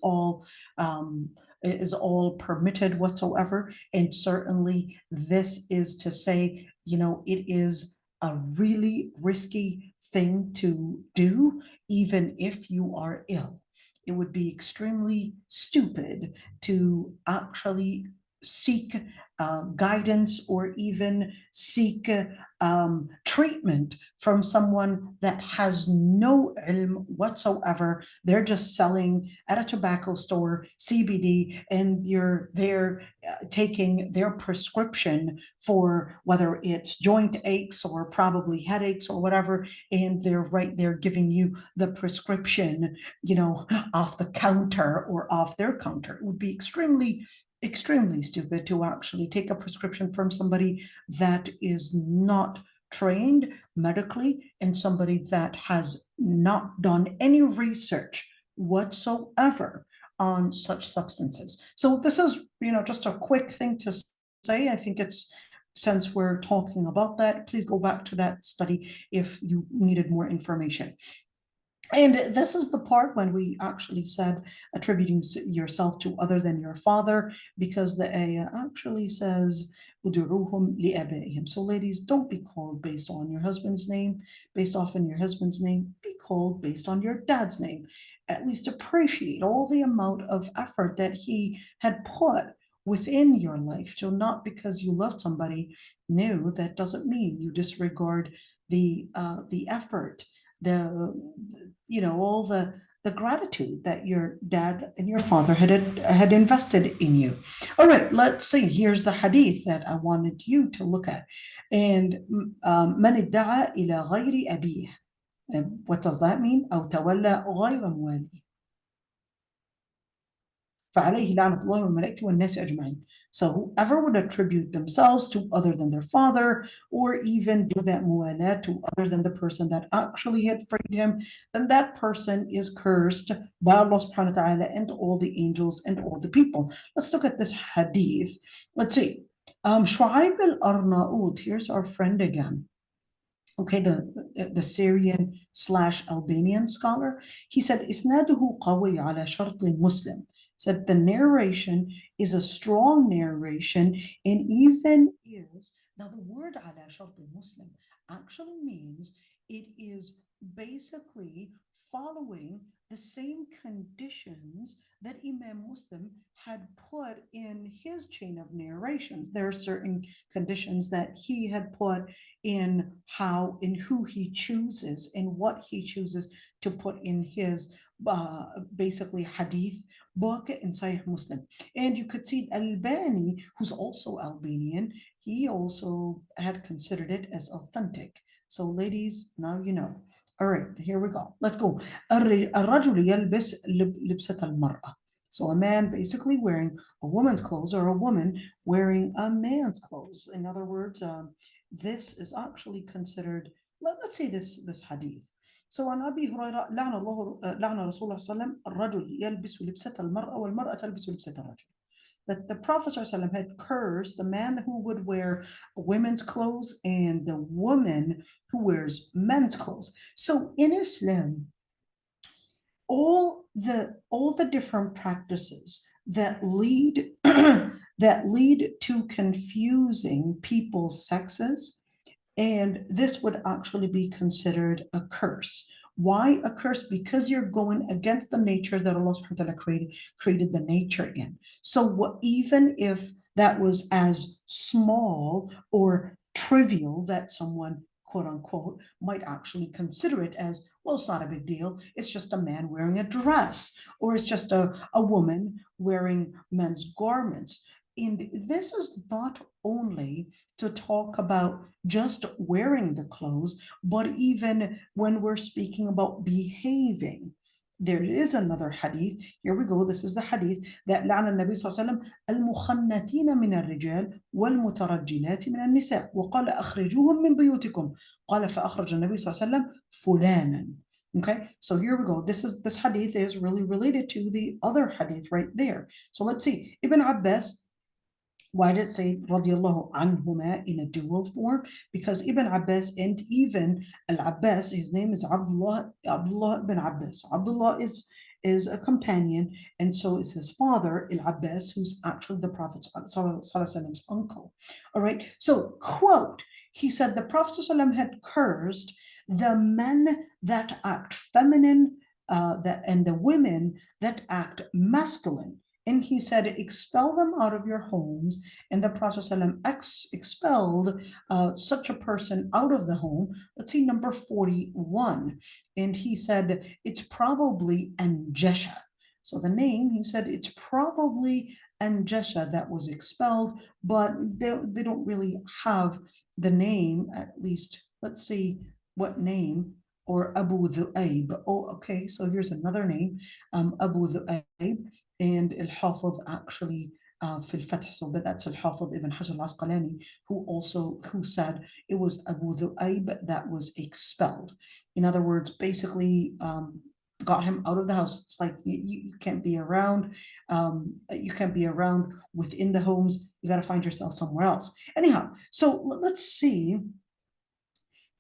all permitted whatsoever. And certainly this is to say, it is a really risky thing to do, even if you are ill. It would be extremely stupid to actually seek guidance or even seek treatment from someone that has no ilm whatsoever. They're just selling at a tobacco store CBD, and they're taking their prescription for whether it's joint aches or probably headaches or whatever, and they're right there giving you the prescription, off the counter or off their counter. It would be extremely stupid to actually take a prescription from somebody that is not trained medically and somebody that has not done any research whatsoever on such substances. So this is, just a quick thing to say. I think since we're talking about that, please go back to that study if you needed more information. And this is the part when we actually said attributing yourself to other than your father, because the ayah actually says, so ladies, don't be called based on your husband's name, based off in your husband's name, be called based on your dad's name. At least appreciate all the amount of effort that he had put within your life. So not because you loved somebody new, that doesn't mean you disregard the effort, all the gratitude that your dad and your father had invested in you. All right, let's see. Here's the hadith that I wanted you to look at. And من ادعى إلى غير أبيه. What does that mean? أو تولى غير مواليه. فعليه لعنة الله والملائكة والناس أجمعين. So whoever would attribute themselves to other than their father, or even do that mu'alat to other than the person that actually had freed him, then that person is cursed by Allah subhanahu wa ta'ala and all the angels and all the people. Let's look at this hadith. Let's see. Shu'aib al-Arnaud, here's our friend again. Okay, the Syrian / Albanian scholar. He said, "Isnaduhu qawi ala shart Muslim." Said the narration is a strong narration, and even is, now the word ala shart Muslim actually means it is basically following the same conditions that Imam Muslim had put in his chain of narrations. There are certain conditions that he had put in who he chooses and what he chooses to put in his basically hadith book in Sahih Muslim. And you could see Albani, who's also Albanian, he also had considered it as authentic. So ladies, now you know. All right, here we go. Let's go. الرجل يلبس لبسة المرأة. So a man basically wearing a woman's clothes, or a woman wearing a man's clothes. In other words, this is actually considered, let's say this hadith. So عن أبي هريرة لعن رسول الله صلى الله عليه وسلم الرجل يلبس لبسة المرأة والمرأة تلبس لبسة الرجل. That the Prophet ﷺ had cursed the man who would wear women's clothes and the woman who wears men's clothes. So in Islam, all the different practices that lead to confusing people's sexes, and this would actually be considered a curse. Why a curse? Because you're going against the nature that Allah subhanahu wa ta'ala created the nature in. So even if that was as small or trivial that someone, quote unquote, might actually consider it as, well, it's not a big deal. It's just a man wearing a dress, or it's just a woman wearing men's garments. And this is not only to talk about just wearing the clothes, but even when we're speaking about behaving. There is another hadith. Here we go. This is the hadith that لعن النبي صلى الله عليه وسلم المخنثين من الرجال والمترجلات من النساء وقال أخرجوهم من بيوتكم قال فأخرج النبي صلى الله عليه وسلم فلانا. Okay, so here we go. This hadith is really related to the other hadith right there. So let's see. Ibn Abbas. Why did it say radiallahu anhuma in a dual form? Because Ibn Abbas and even Al-Abbas, his name is Abdullah ibn Abbas. Abdullah is a companion, and so is his father, Al-Abbas, who's actually the Prophet ﷺ's uncle. All right, so quote, he said the Prophet ﷺ had cursed the men that act feminine and the women that act masculine. And he said, expel them out of your homes. And the Prophet ﷺ expelled such a person out of the home. Let's see, number 41. And he said, it's probably Anjesha. So the name, he said, it's probably Anjesha that was expelled, but they don't really have the name, at least. Let's see what name. Or Abu Dhu'ayb. Oh, okay, so here's another name, Abu Dhu'ayb, and al-Hafidh actually في الفتح, so but that's al-Hafidh ibn Hajar al-Asqalani, who said it was Abu Dhu'ayb that was expelled. In other words, basically got him out of the house. It's like you can't be around, within the homes. You got to find yourself somewhere else. Anyhow, so let's see.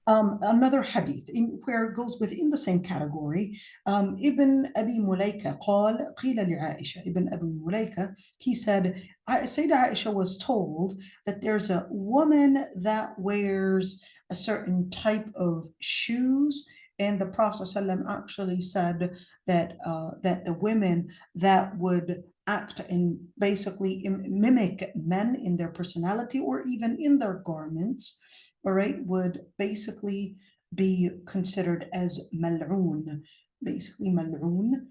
Another hadith where it goes within the same category. Ibn Abi Mulaika قيل لعائشة. Ibn Abi Mulaika, he said, Sayyidah Aisha was told that there's a woman that wears a certain type of shoes, and the Prophet ﷺ actually said that that the women that would act and basically mimic men in their personality or even in their garments, all right, would basically be considered as mal'oon, basically mal'oon,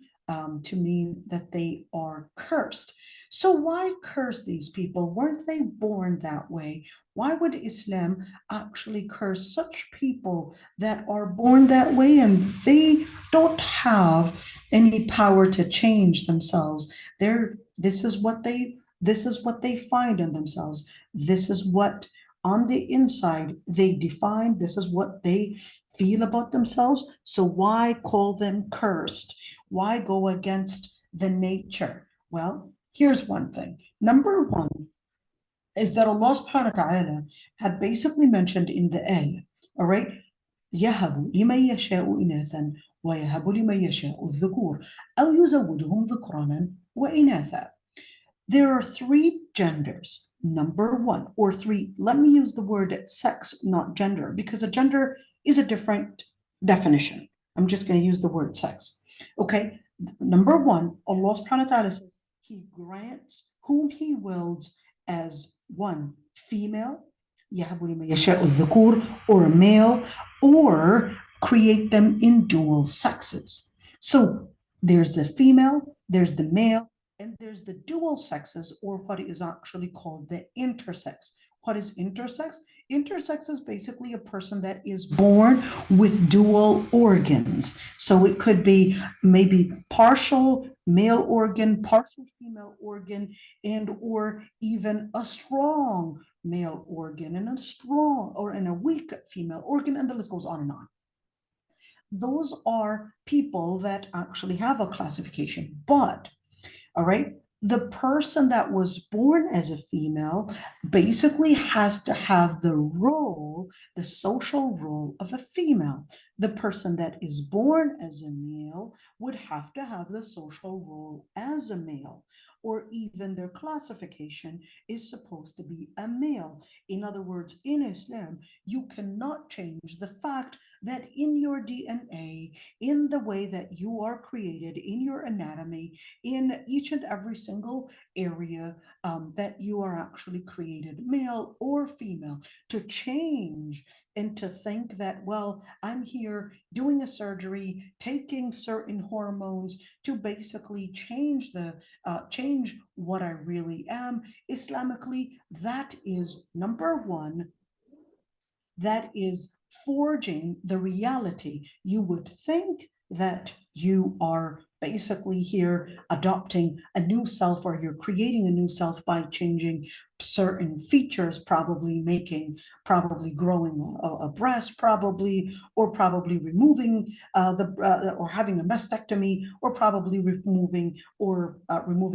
to mean that they are cursed. So why curse these people? Weren't they born that way? Why would Islam actually curse such people that are born that way and they don't have any power to change themselves? They're This is what they find in themselves. This is what on the inside they define. This is what they feel about themselves. So why call them cursed? Why go against the nature? Well, here's one thing. Number one is that Allah subhanahu wa ta'ala had basically mentioned in the ayah, all right, يهب لمن يشاء إناثا ويهب لمن يشاء الذكور أو يزوجهم ذكرانا وإناثا. There are three genders. Number one, or three, let me use the word sex, not gender, because a gender is a different definition. I'm just going to use the word sex. Okay, number one, Allah subhanahu wa ta'ala says He grants whom He wills as one, female, or male, or create them in dual sexes. So there's the female, there's the male, and there's the dual sexes, or what is actually called the intersex. What is intersex? Intersex is basically a person that is born with dual organs. So it could be maybe partial male organ, partial female organ, and or even a strong male organ and a strong or and a weak female organ, and the list goes on and on. Those are people that actually have a classification, but all right, the person that was born as a female basically has to have the role, the social role of a female. The person that is born as a male would have to have the social role as a male, or even their classification is supposed to be a male. In other words, in Islam, you cannot change the fact that in your DNA, in the way that you are created, in your anatomy, in each and every single area that you are actually created, male or female, to change and to think that, well, I'm here doing a surgery, taking certain hormones to basically change what I really am. Islamically, that is number one, that is forging the reality. You would think that you are basically here adopting a new self, or you're creating a new self by changing certain features, probably growing a breast, or probably removing or having a mastectomy, or probably removing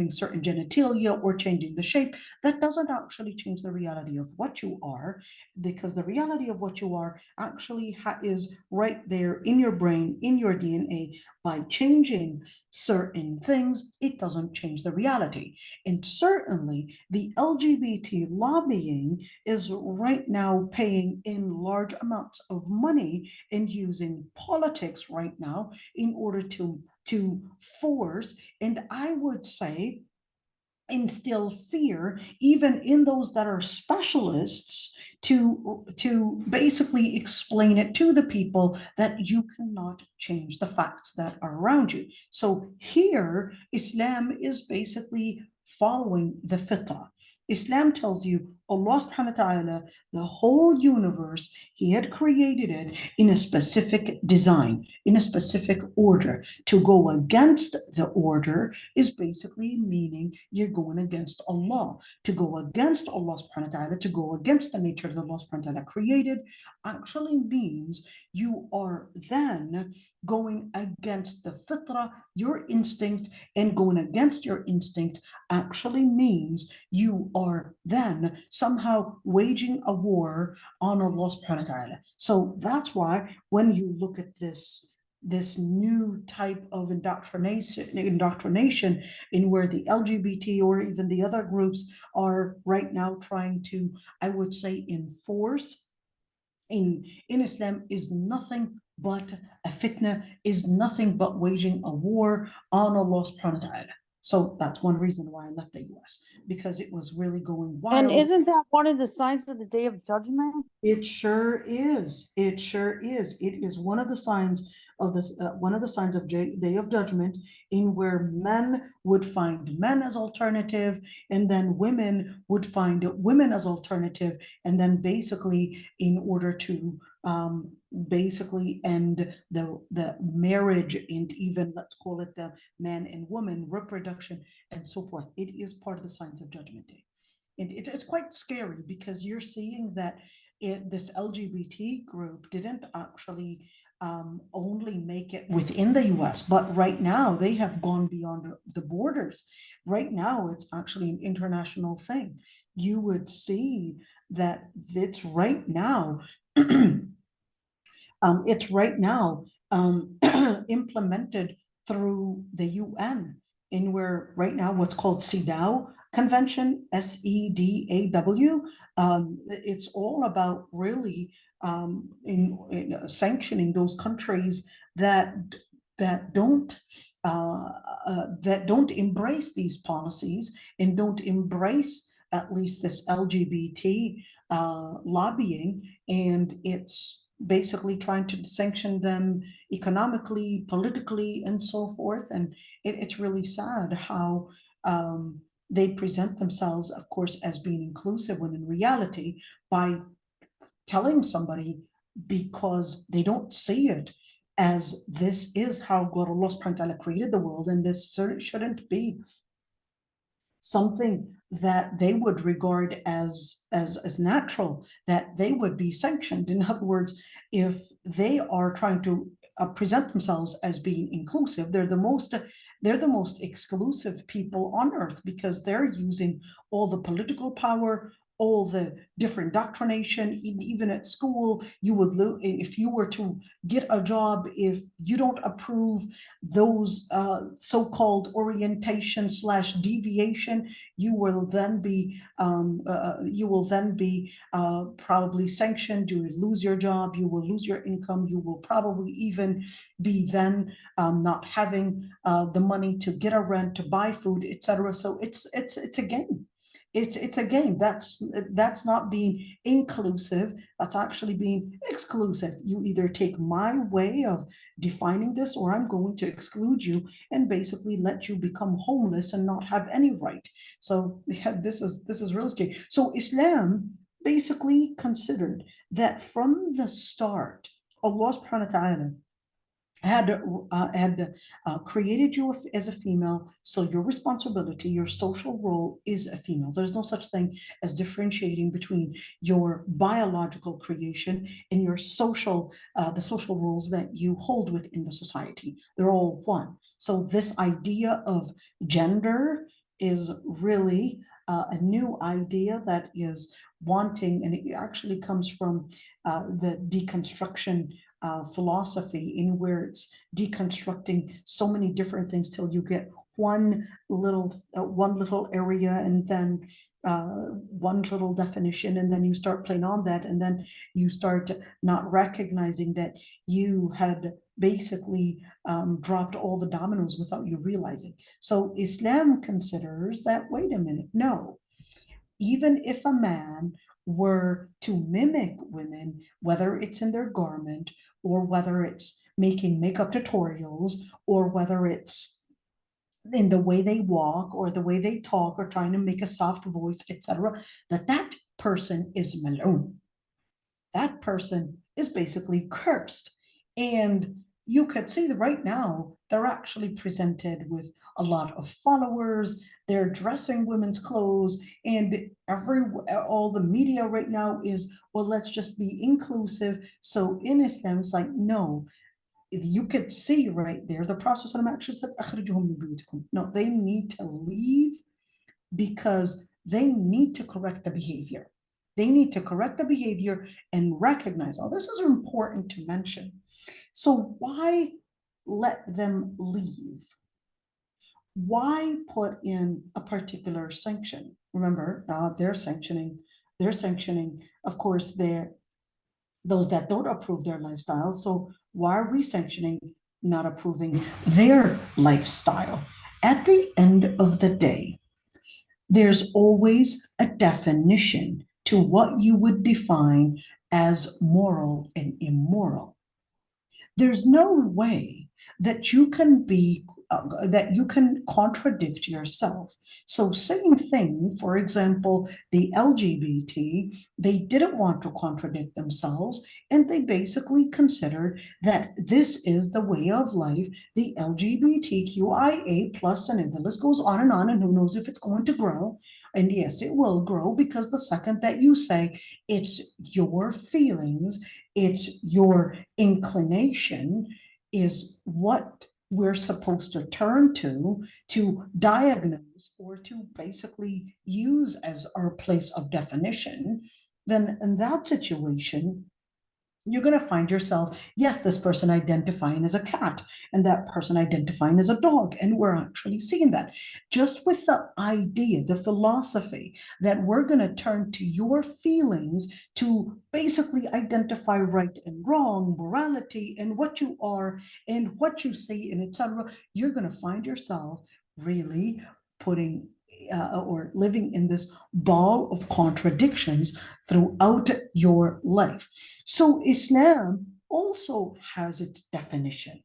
certain genitalia, or changing the shape. That doesn't actually change the reality of what you are, because the reality of what you are actually is right there in your brain, in your DNA. By changing certain things, it doesn't change the reality. And certainly the LGBT lobbying is right now paying in large amounts of money and using politics right now in order to force, and I would say instill fear even in those that are specialists, to basically explain it to the people that you cannot change the facts that are around you. So here, Islam is basically following the fitrah. Islam tells you Allah subhanahu wa ta'ala, the whole universe, He had created it in a specific design, in a specific order. To go against the order is basically meaning you're going against Allah. To go against Allah subhanahu wa ta'ala, to go against the nature that Allah subhanahu wa ta'ala created, actually means you are then going against the fitrah, your instinct, and going against your instinct actually means you are then somehow waging a war on Allah subhanahu wa ta'ala. So that's why when you look at this new type of indoctrination in where the LGBT or even the other groups are right now trying to, I would say, enforce in Islam, is nothing but a fitna, is nothing but waging a war on Allah subhanahu wa ta'ala. So that's one reason why I left the US, because it was really going wild. And isn't that one of the signs of the Day of Judgment? It sure is. It sure is. It is one of the signs of this, one of the signs of Day of Judgment, in where men would find men as alternative, and then women would find women as alternative, and then basically in order to basically end the marriage and even, let's call it, the man and woman reproduction and so forth. It is part of the signs of Judgment Day. And it's quite scary because you're seeing that this LGBT group didn't actually only make it within the US, but right now they have gone beyond the borders. Right now, it's actually an international thing. You would see that it's right now, implemented through the UN, in where right now what's called CEDAW Convention, SEDAW, it's all about really in sanctioning those countries that don't embrace these policies and don't embrace at least this LGBT lobbying, and it's basically trying to sanction them economically, politically, and so forth. And it's really sad how they present themselves, of course, as being inclusive, when in reality, by telling somebody, because they don't see it as this is how God, Allah subhanahu wa ta'ala, created the world, and this shouldn't be something that they would regard as natural, that they would be sanctioned. In other words, if they are trying to present themselves as being inclusive, they're the most exclusive people on earth, because they're using all the political power, all the different doctrination. Even at school, you would if you were to get a job, if you don't approve those so-called orientation / deviation, you will then be probably sanctioned. You will lose your job, you will lose your income, you will probably even be then not having the money to get a rent, to buy food, etc. So it's a game. It's a game. That's not being inclusive. That's actually being exclusive. You either take my way of defining this, or I'm going to exclude you and basically let you become homeless and not have any right. So yeah, this is really scary. So Islam basically considered that from the start, Allah subhanahu wa ta'ala had created you as a female, so your responsibility, your social role is a female. There's no such thing as differentiating between your biological creation and your social, the social roles that you hold within the society. They're all one. So this idea of gender is really a new idea that is wanting, and it actually comes from the deconstruction philosophy, in where it's deconstructing so many different things till you get one little area, and then one little definition, and then you start playing on that, and then you start not recognizing that you had basically dropped all the dominoes without you realizing. So Islam considers that, wait a minute, no, even if a man were to mimic women, whether it's in their garment, or whether it's making makeup tutorials, or whether it's in the way they walk or the way they talk, or trying to make a soft voice, etc., that person is mal'oon. That person is basically cursed. And you could see that right now they're actually presented with a lot of followers. They're dressing women's clothes, and all the media right now is, well, let's just be inclusive. So in Islam, it's like, no, you could see right there, the Prophet actually said, no, they need to leave, because they need to correct the behavior. They need to correct the behavior and recognize, oh, this is important to mention. So why let them leave? Why put in a particular sanction? Remember, they're sanctioning, of course, those that don't approve their lifestyle. So why are we sanctioning not approving their lifestyle? At the end of the day, there's always a definition to what you would define as moral and immoral. There's no way that you can be that you can contradict yourself. So same thing, for example, the LGBT, they didn't want to contradict themselves, and they basically considered that this is the way of life, the LGBTQIA plus, and the list goes on, and who knows if it's going to grow. And yes, it will grow, because the second that you say it's your feelings, it's your inclination, is what we're supposed to turn to diagnose or to basically use as our place of definition, then in that situation, you're going to find yourself, yes, this person identifying as a cat and that person identifying as a dog. And we're actually seeing that just with the idea, the philosophy that we're going to turn to your feelings to basically identify right and wrong, morality, and what you are and what you see, and etc. You're going to find yourself really putting or living in this ball of contradictions throughout your life. So Islam also has its definition.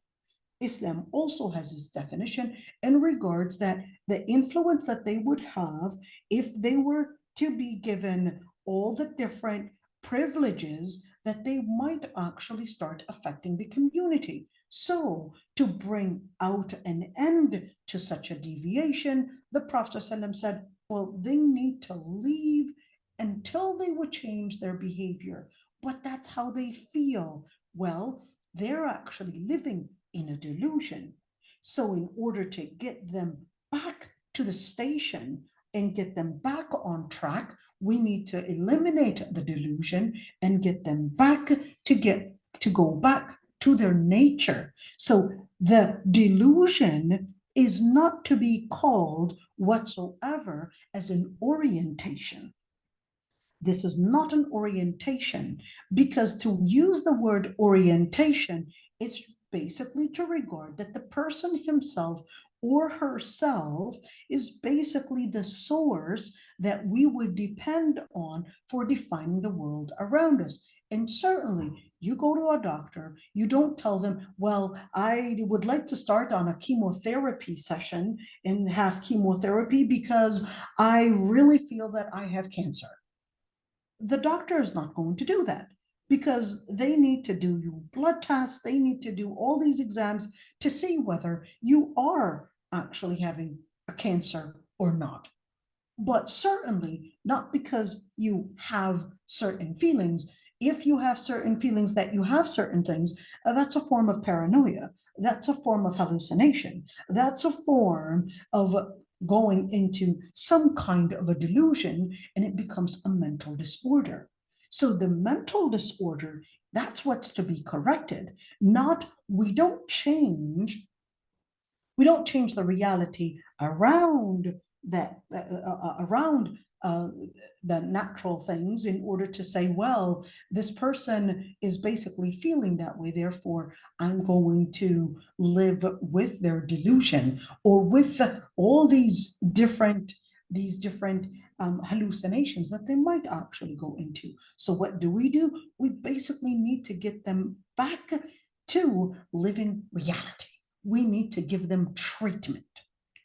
Islam also has its definition in regards that the influence that they would have if they were to be given all the different privileges, that they might actually start affecting the community. So to bring out an end to such a deviation, the Prophet ﷺ said, well, they need to leave until they would change their behavior. But that's how they feel. Well, they're actually living in a delusion. So in order to get them back to the station and get them back on track, we need to eliminate the delusion and get them back to go back to their nature. So the delusion is not to be called whatsoever as an orientation. This is not an orientation, because to use the word orientation, it's basically to regard that the person himself or herself is basically the source that we would depend on for defining the world around us. And certainly, you go to a doctor, you don't tell them, well, I would like to start on a chemotherapy session and have chemotherapy because I really feel that I have cancer. The doctor is not going to do that, because they need to do your blood tests, they need to do all these exams to see whether you are actually having a cancer or not. But certainly not because you have certain feelings. If you have certain feelings that you have certain things, that's a form of paranoia. That's a form of hallucination. That's a form of going into some kind of a delusion, and it becomes a mental disorder. So the mental disorder, that's what's to be corrected, not we don't change the reality around that around the natural things in order to say, well, this person is basically feeling that way, therefore I'm going to live with their delusion or with all these different hallucinations that they might actually go into. So what do? We basically need to get them back to living reality. We need to give them treatment.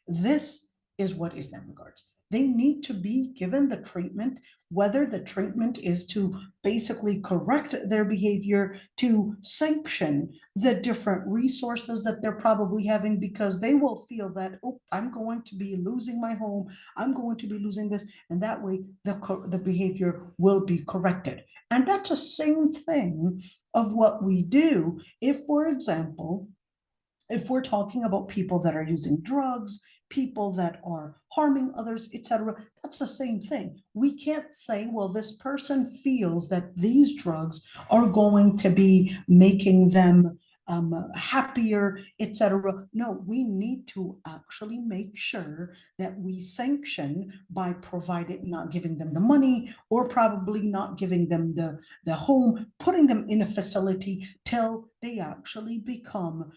This is what Islam regards. They need to be given the treatment, whether the treatment is to basically correct their behavior, to sanction the different resources that they're probably having, because they will feel that, oh, I'm going to be losing my home, I'm going to be losing this, and that way the behavior will be corrected. And that's the same thing of what we do if, for example, if we're talking about people that are using drugs, people that are harming others, etc., that's the same thing. We can't say, well, this person feels that these drugs are going to be making them happier, etc. No, we need to actually make sure that we sanction by providing, not giving them the money, or probably not giving them the home, putting them in a facility till they actually become,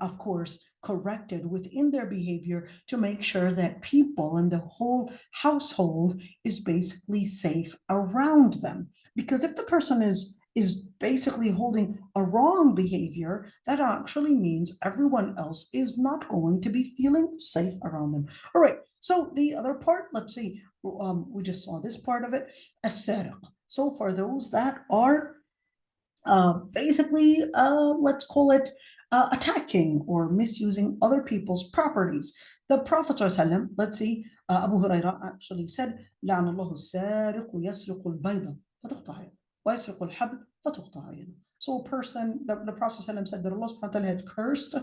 of course, corrected within their behavior, to make sure that people and the whole household is basically safe around them. Because if the person is is basically holding a wrong behavior that actually means everyone else is not going to be feeling safe around them. All right, so the other part, let's see, we just saw this part of it, as-sariq. So for those that are basically, let's call it attacking or misusing other people's properties. The Prophet ﷺ, let's see, Abu Hurairah actually said, لعن الله السارق يسرق البيضة فتقطع يده ويسرق الحبل فتقطع يده. So a person, the Prophet ﷺ said that Allah subhanahu wa ta'ala had cursed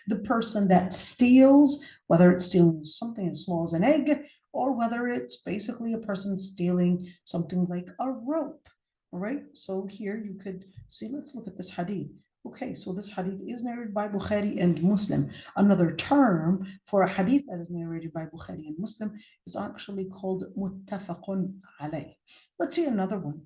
the person that steals, whether it's stealing something as small as an egg, or whether it's basically a person stealing something like a rope. All right, so here you could see, let's look at this hadith. Okay, so this hadith is narrated by Bukhari and Muslim. Another term for a hadith that is narrated by Bukhari and Muslim is actually called muttafaqun alayh. Let's see another one.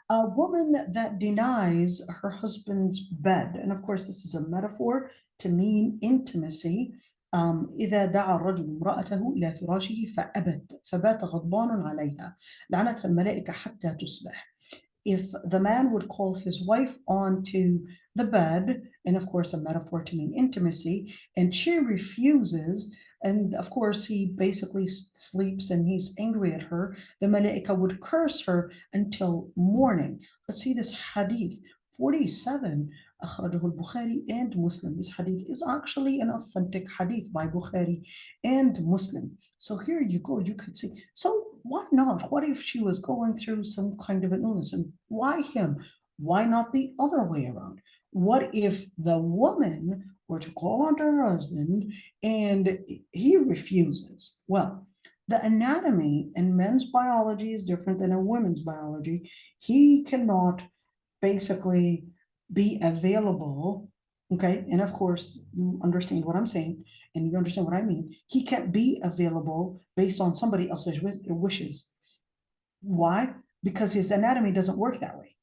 A woman that denies her husband's bed, and of course this is a metaphor to mean intimacy. إذا دعا الرجل امرأته إلى فراشه فأبت فبات غضبان عليها لعنتها الملائكة حتى تصبح. If the man would call his wife onto the bed, and of course a metaphor to mean intimacy, and she refuses, and of course he basically sleeps and he's angry at her, the malaika would curse her until morning. Let's see this hadith 47, أخرجه البخاري and Muslim. This hadith is actually an authentic hadith by Bukhari and Muslim. So here you go, you could see. So why not? What if she was going through some kind of an illness? And why him? Why not the other way around? What if the woman were to call on her husband and he refuses? Well, the anatomy in men's biology is different than a woman's biology. He cannot basically be available, okay? And of course, you understand what I'm saying, and you understand what I mean. He can't be available based on somebody else's wishes. Why? Because his anatomy doesn't work that way.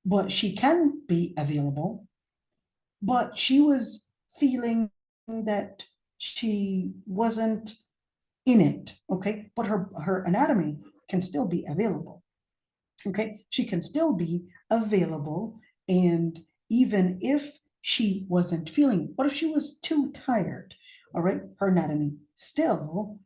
But she can be available, but she was feeling that she wasn't in it, okay? But her anatomy can still be available. Okay, she can still be available, and even if she wasn't feeling it, what if she was too tired? All right, her anatomy still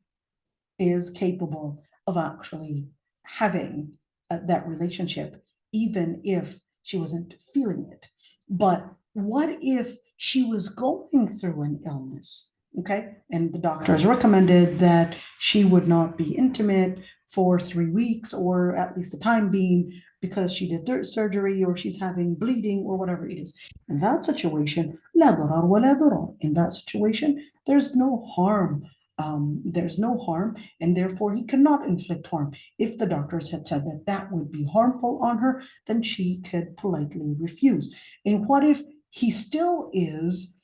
is capable of actually having that relationship, even if she wasn't feeling it. But what if she was going through an illness? Okay, and the doctors recommended that she would not be intimate for 3 weeks, or at least the time being, because she did surgery or she's having bleeding or whatever it is. In that situation, لا ضرر ولا ضرار. In that situation, there's no harm. And therefore he cannot inflict harm. If the doctors had said that that would be harmful on her, then she could politely refuse. And what if he still is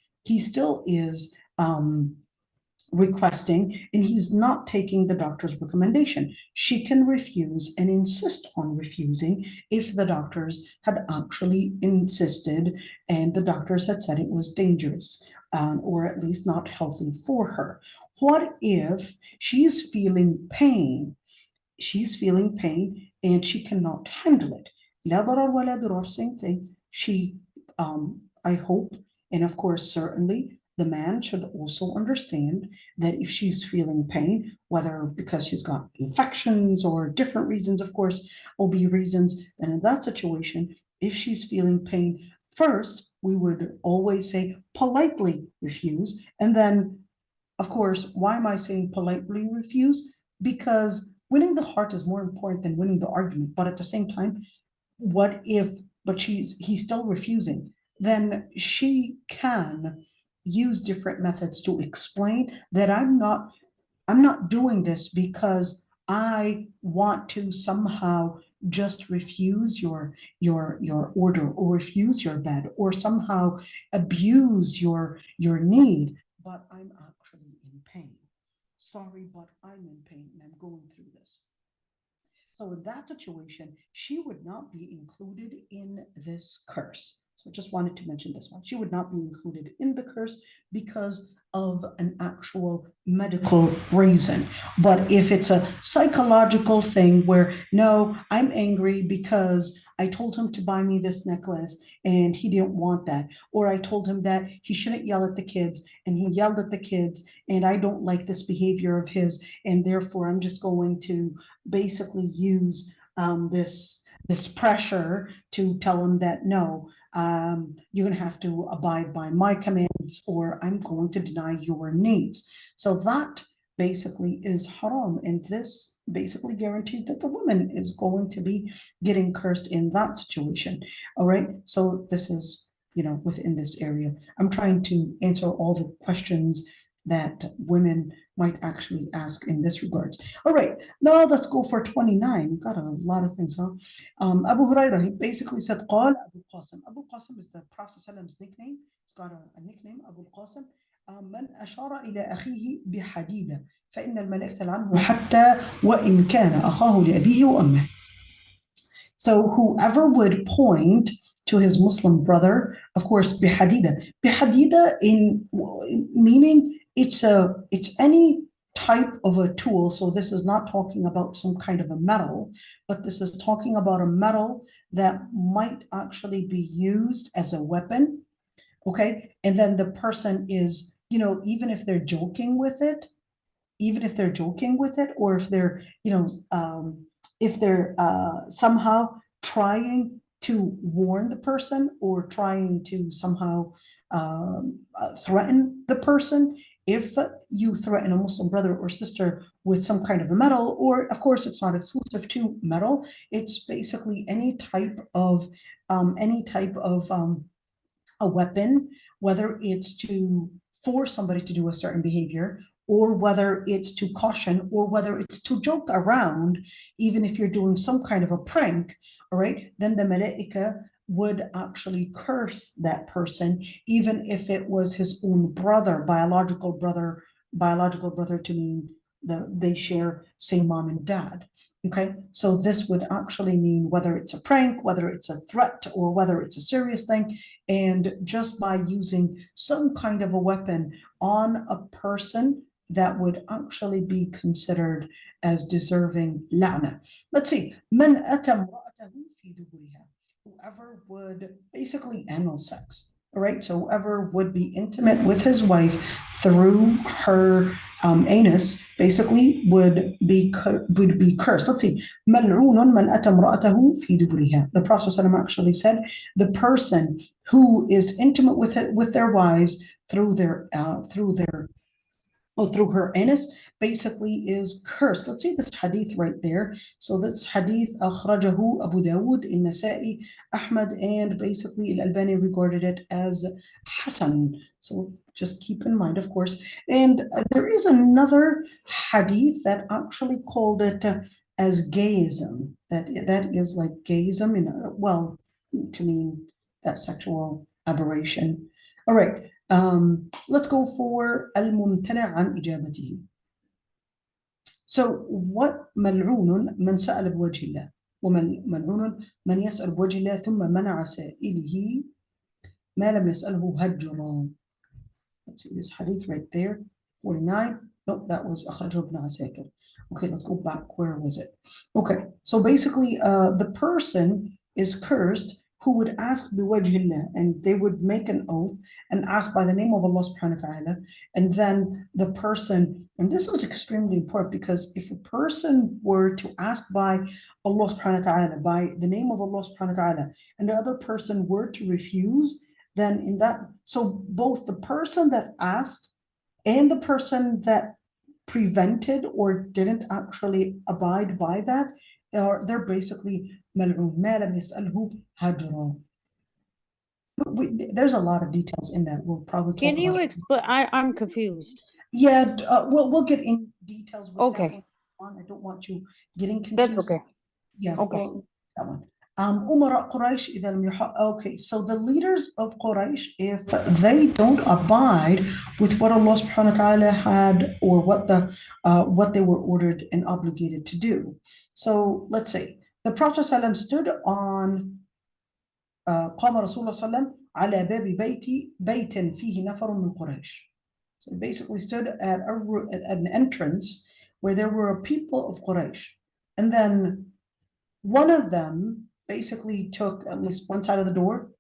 requesting and he's not taking the doctor's recommendation? She can refuse and insist on refusing if the doctors had actually insisted and the doctors had said it was dangerous, or at least not healthy for her. What if she's feeling pain? She's feeling pain and she cannot handle it. لا ضرر ولا ضرار, same thing. She, I hope, and of course, certainly, the man should also understand that if she's feeling pain, whether because she's got infections or different reasons, of course, will be reasons, then in that situation, if she's feeling pain, first, we would always say politely refuse. And then, of course, why am I saying politely refuse? Because winning the heart is more important than winning the argument. But at the same time, what if, but he's still refusing? Then she can use different methods to explain that I'm not doing this because I want to somehow just refuse your order or refuse your bed or somehow abuse your need, but I'm actually in pain. Sorry, but I'm in pain and I'm going through this. So in that situation, she would not be included in this curse. So I just wanted to mention this one. She would not be included in the curse because of an actual medical reason. But if it's a psychological thing where, no, I'm angry because I told him to buy me this necklace and he didn't want that, or I told him that he shouldn't yell at the kids and he yelled at the kids and I don't like this behavior of his, and therefore I'm just going to basically use this pressure to tell him that no, you're going to have to abide by my commands or I'm going to deny your needs. So that basically is haram, and this basically guarantees that the woman is going to be getting cursed in that situation. All right, so this is, within this area. I'm trying to answer all the questions that women might actually ask in this regards. All right, now let's go for 29. We've got a lot of things, huh? Abu Hurairah, he basically said, قال Abu Qasim. Abu Qasim is the Prophet's nickname. It's got a nickname, Abu Qasim. من أشار إلى أخيه بحديدة فإن الملائكة عنه حتى وإن كان أخاه لأبيه وأمه. So whoever would point to his Muslim brother, of course, bihadida. Bihadida in meaning it's any type of a tool. So this is not talking about some kind of a metal, but this is talking about a metal that might actually be used as a weapon. Okay, and then the person is, even if they're joking with it, or if they're, somehow trying to warn the person or trying to somehow threaten the person. If you threaten a Muslim brother or sister with some kind of a metal, or of course it's not exclusive to metal, it's basically any type of a weapon, whether it's to force somebody to do a certain behavior, or whether it's to caution, or whether it's to joke around, even if you're doing some kind of a prank, all right, then the malaika would actually curse that person, even if it was his own brother, biological brother to mean they share same mom and dad. Okay, so this would actually mean whether it's a prank, whether it's a threat, or whether it's a serious thing. And just by using some kind of a weapon on a person, that would actually be considered as deserving la'na. Let's see. من أتى امرأته في دبرها. Whoever would basically anal sex. All right, so whoever would be intimate with his wife through her anus basically would be cursed. Let's see. ملعون من أتى امرأته في دبرها. The Prophet ﷺ actually said, the person who is intimate with their wives through her anus basically is cursed. Let's see this hadith right there. So this hadith akhrajahu Abu Dawud, Nasa'i, Ahmad, and basically al-Albani regarded it as Hasan. So just keep in mind, of course. And there is another hadith that actually called it as gayism. That is like gayism, to mean that sexual aberration. All right. Let's go for الممتنع عن إجابته. So what ملعون من سأل بوجه الله وملعون من يسأل بوجه الله ثم منع سائله ما لم يسأله هجرا. Let's see this hadith right there, 49. No, that was أخرجه ابن عساكر. Okay, let's go back. Where was it? Okay, so basically the person is cursed who would ask biwajhillah, and they would make an oath and ask by the name of Allah subhanahu wa ta'ala, and then the person, and this is extremely important, because if a person were to ask by Allah subhanahu wa ta'ala, by the name of Allah subhanahu wa ta'ala, and the other person were to refuse, then so both the person that asked and the person that prevented or didn't actually abide by that, they're basically ملعون ما لم يسأله هجرا. There's a lot of details in that. We'll probably talk Can you about explain? I'm confused. Yeah, we'll get in details with Okay. that one. I don't want you getting confused. That's okay. Yeah, Okay. well, that one. أمراء قريش إذا لم Okay, so the leaders of Quraysh, if they don't abide with what Allah subhanahu wa ta'ala had, or what they were ordered and obligated to do. So let's say the Prophet ﷺ stood on قام رسول الله صلى الله عليه وسلم على باب بيت فيه نفر من قريش. So he basically stood at an entrance where there were people of Quraysh. And then one of them basically took at least one side of the door.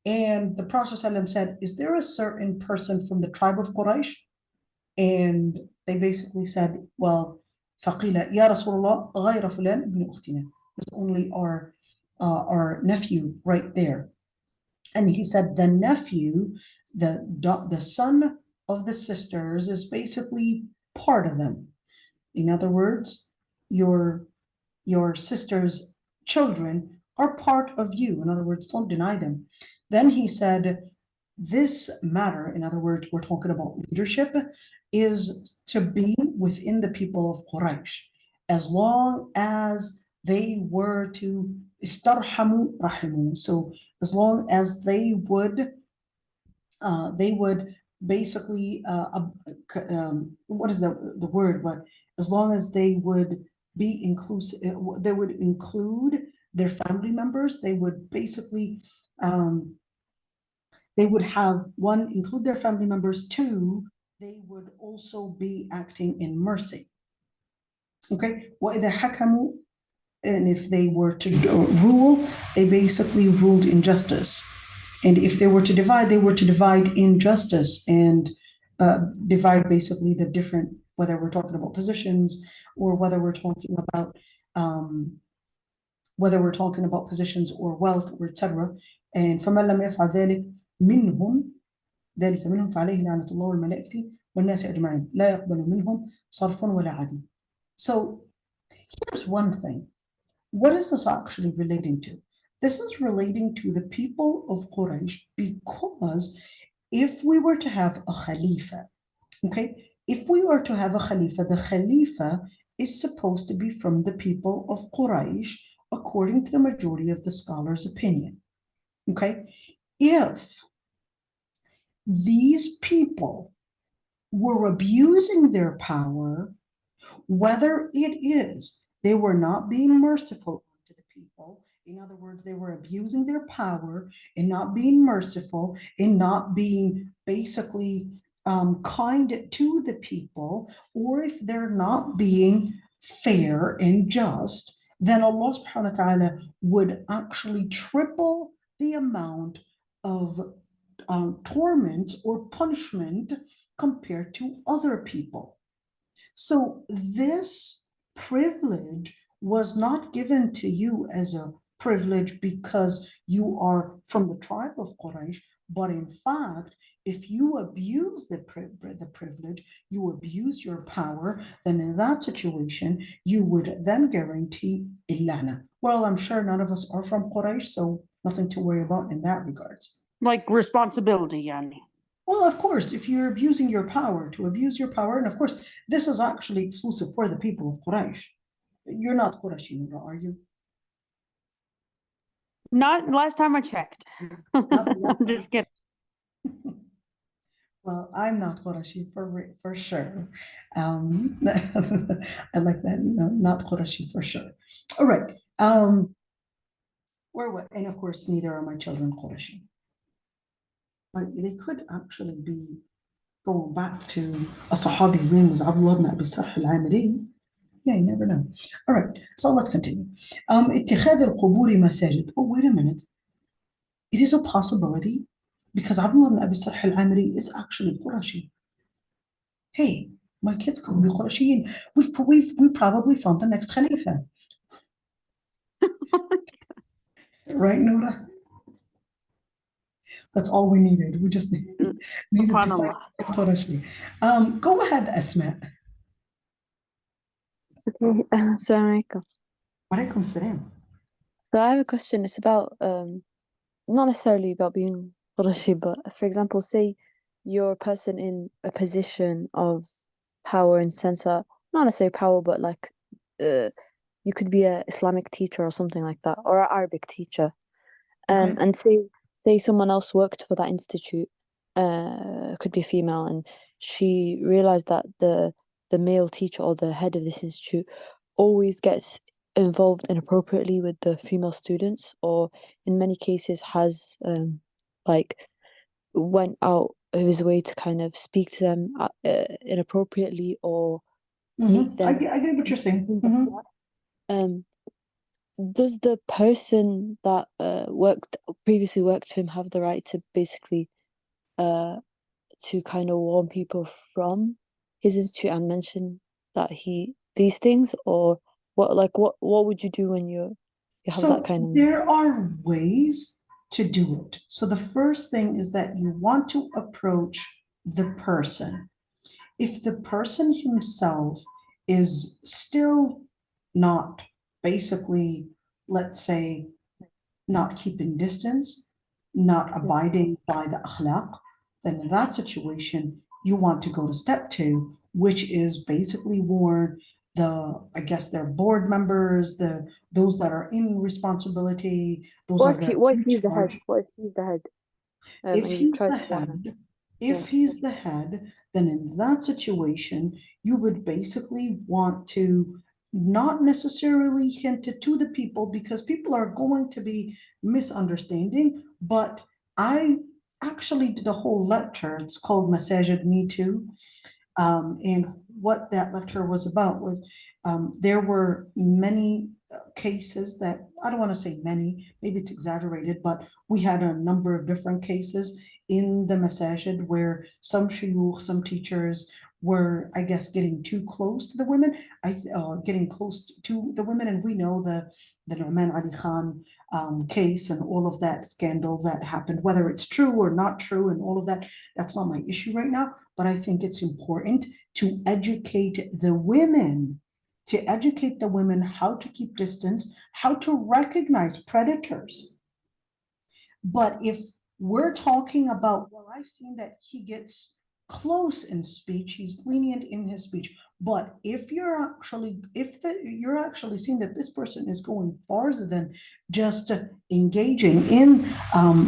And the Prophet ﷺ said, is there a certain person from the tribe of Quraysh? And they basically said, well, فَقِيلَ يَا رَسُولَ اللَّهِ غَيْرَ فُلَانٍ ابْنِ أُخْتِنَا. It's only our nephew right there. And he said, the nephew, the son of the sisters is basically part of them. In other words, your sister's children are part of you. In other words, don't deny them. Then he said, this matter, in other words, we're talking about leadership, is to be within the people of Quraysh, as long as they were to istarhamu rahimu. So as long as they would basically what is the word? But as long as they would be inclusive, they would include their family members. They would basically they would have one, include their family members. Two, they would also be acting in mercy. Okay, وَإِذَا حَكَمُوا, and if they were to rule, they basically ruled in justice. And if they were to divide, they were to divide in justice and divide basically the different, whether we're talking about positions or whether we're talking about positions or wealth or etc. And فَمَنْ لَمْ يَفْعَلْ ذَلِكَ منهم فعليه لعنة الله والملائكة والناس أجمعين لا يقبل منهم صرف ولا عدل. So here's one thing. What is this actually relating to? This is relating to the people of Quraysh, because if we were to have a Khalifa, okay, if we were to have a Khalifa, the Khalifa is supposed to be from the people of Quraysh, according to the majority of the scholars' opinion. Okay, if these people were abusing their power, whether it is they were not being merciful to the people, in other words, they were abusing their power and not being merciful and not being basically kind to the people, or if they're not being fair and just, then Allah subhanahu wa ta'ala would actually triple the amount of torment or punishment compared to other people. So this privilege was not given to you as a privilege because you are from the tribe of Quraysh, but in fact, if you abuse the privilege, you abuse your power, then in that situation, you would then guarantee illana. Well, I'm sure none of us are from Quraysh, so nothing to worry about in that regards. Like responsibility, yani. Well, of course, if you're abusing your power, to abuse your power, and of course, this is actually exclusive for the people of Quraysh. You're not Qurayshi, are you? Not last time I checked. Just kidding. Well, I'm not Qurayshi for sure. I like that, not Qurayshi for sure. All right. And of course, neither are my children Qurayshi. But they could actually be going back to a Sahabi's name was Allah ibn Abi Sarh al-Amiri. Yeah, you never know. All right, so let's continue. اتخاذ القبور مساجد. Oh, wait a minute. It is a possibility because Abdullah ibn Abi Sarh al-Amiri is actually Qurashi. Hey, my kids could be Qurashiyin. We probably found the next Khalifa. Right, Noura? That's all we needed. We just needed to find Qurashi. Go ahead, Asma. Okay, Assalamu alaikum. Walaikum salam. So I have a question. It's about not necessarily about being Qurashi, but for example, say you're a person in a position of power in sense that not necessarily power, but like you could be an Islamic teacher or something like that, or an Arabic teacher. Okay. And say someone else worked for that institute, could be a female, and she realized that the male teacher or the head of this institute always gets involved inappropriately with the female students, or in many cases has like went out of his way to kind of speak to them inappropriately or meet I them, get what you're saying. things like that. Does the person that previously worked for him have the right to basically to kind of warn people from his institute and mention that these things, or what would you do when you have that So kind of there are ways to do it. So the first thing is that you want to approach the person. If the person himself is still not basically, let's say, not keeping distance, not abiding by the akhlaq, then in that situation, you want to go to step two, which is basically warn I guess their board members, those that are in responsibility, those are that what if in he's the head? charge. What if he's the head? If And you he's try the to warn him. head, Yeah. if he's the head, then in that situation, you would basically want to not necessarily hint it to the people because people are going to be misunderstanding. But I actually did a whole lecture. It's called Masajid Me Too. And what that lecture was about was there were many cases that I don't want to say many, maybe it's exaggerated, but we had a number of different cases in the masajid where some shuyukh, some teachers were, I guess, getting too close to the women, getting close to the women, and we know the Nu'man Ali Khan case and all of that scandal that happened, whether it's true or not true, and all of that. That's not my issue right now, but I think it's important to educate the women how to keep distance, how to recognize predators. But if we're talking about, well, I've seen that he gets close in speech, he's lenient in his speech. But if you're actually seeing that this person is going farther than just engaging in,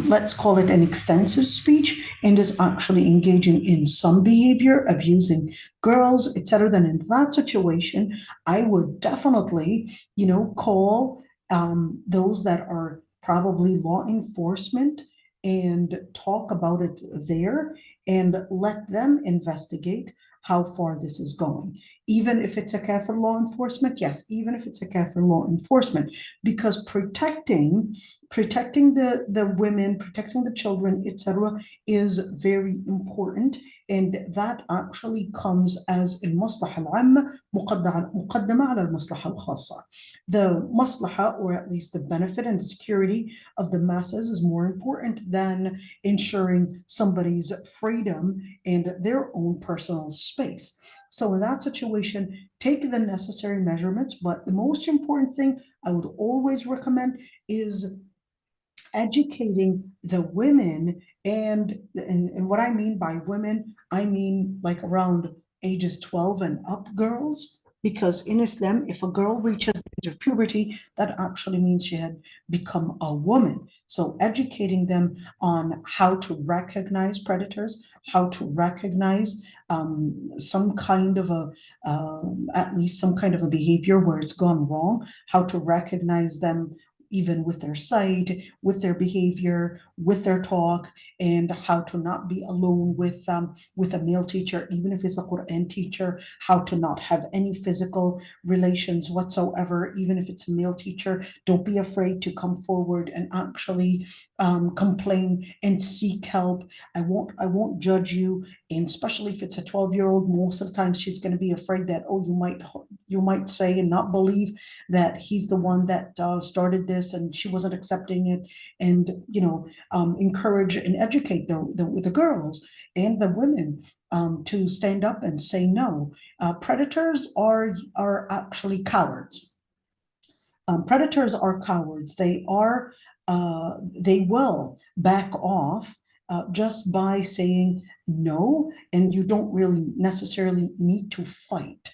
let's call it an extensive speech, and is actually engaging in some behavior, abusing girls, etc., then in that situation, I would definitely, call those that are probably law enforcement and talk about it there and let them investigate how far this is going. Even if it's a kafir law enforcement, yes, even if it's a kafir law enforcement, because protecting the women, protecting the children, etc., is very important. And that actually comes as المصلحة العامة مقدمة على المصلحة الخاصة. The maslaha, or at least the benefit and the security of the masses, is more important than ensuring somebody's freedom and their own personal space. So in that situation, take the necessary measurements, but the most important thing I would always recommend is educating the women, and what I mean by women, I mean like around ages 12 and up girls, because in Islam, if a girl reaches the age of puberty, that actually means she had become a woman. So educating them on how to recognize predators, how to recognize some kind of at least some kind of a behavior where it's gone wrong, how to recognize them even with their sight, with their behavior, with their talk, and how to not be alone with a male teacher, even if it's a Quran teacher, how to not have any physical relations whatsoever, even if it's a male teacher. Don't be afraid to come forward and actually complain and seek help. I won't judge you, and especially if it's a 12-year-old, most of the time she's going to be afraid that, oh, you might say and not believe that he's the one that started this and she wasn't accepting it, and encourage and educate the girls and the women to stand up and say no. Predators are actually cowards. Predators are cowards. They will back off just by saying no, and you don't really necessarily need to fight.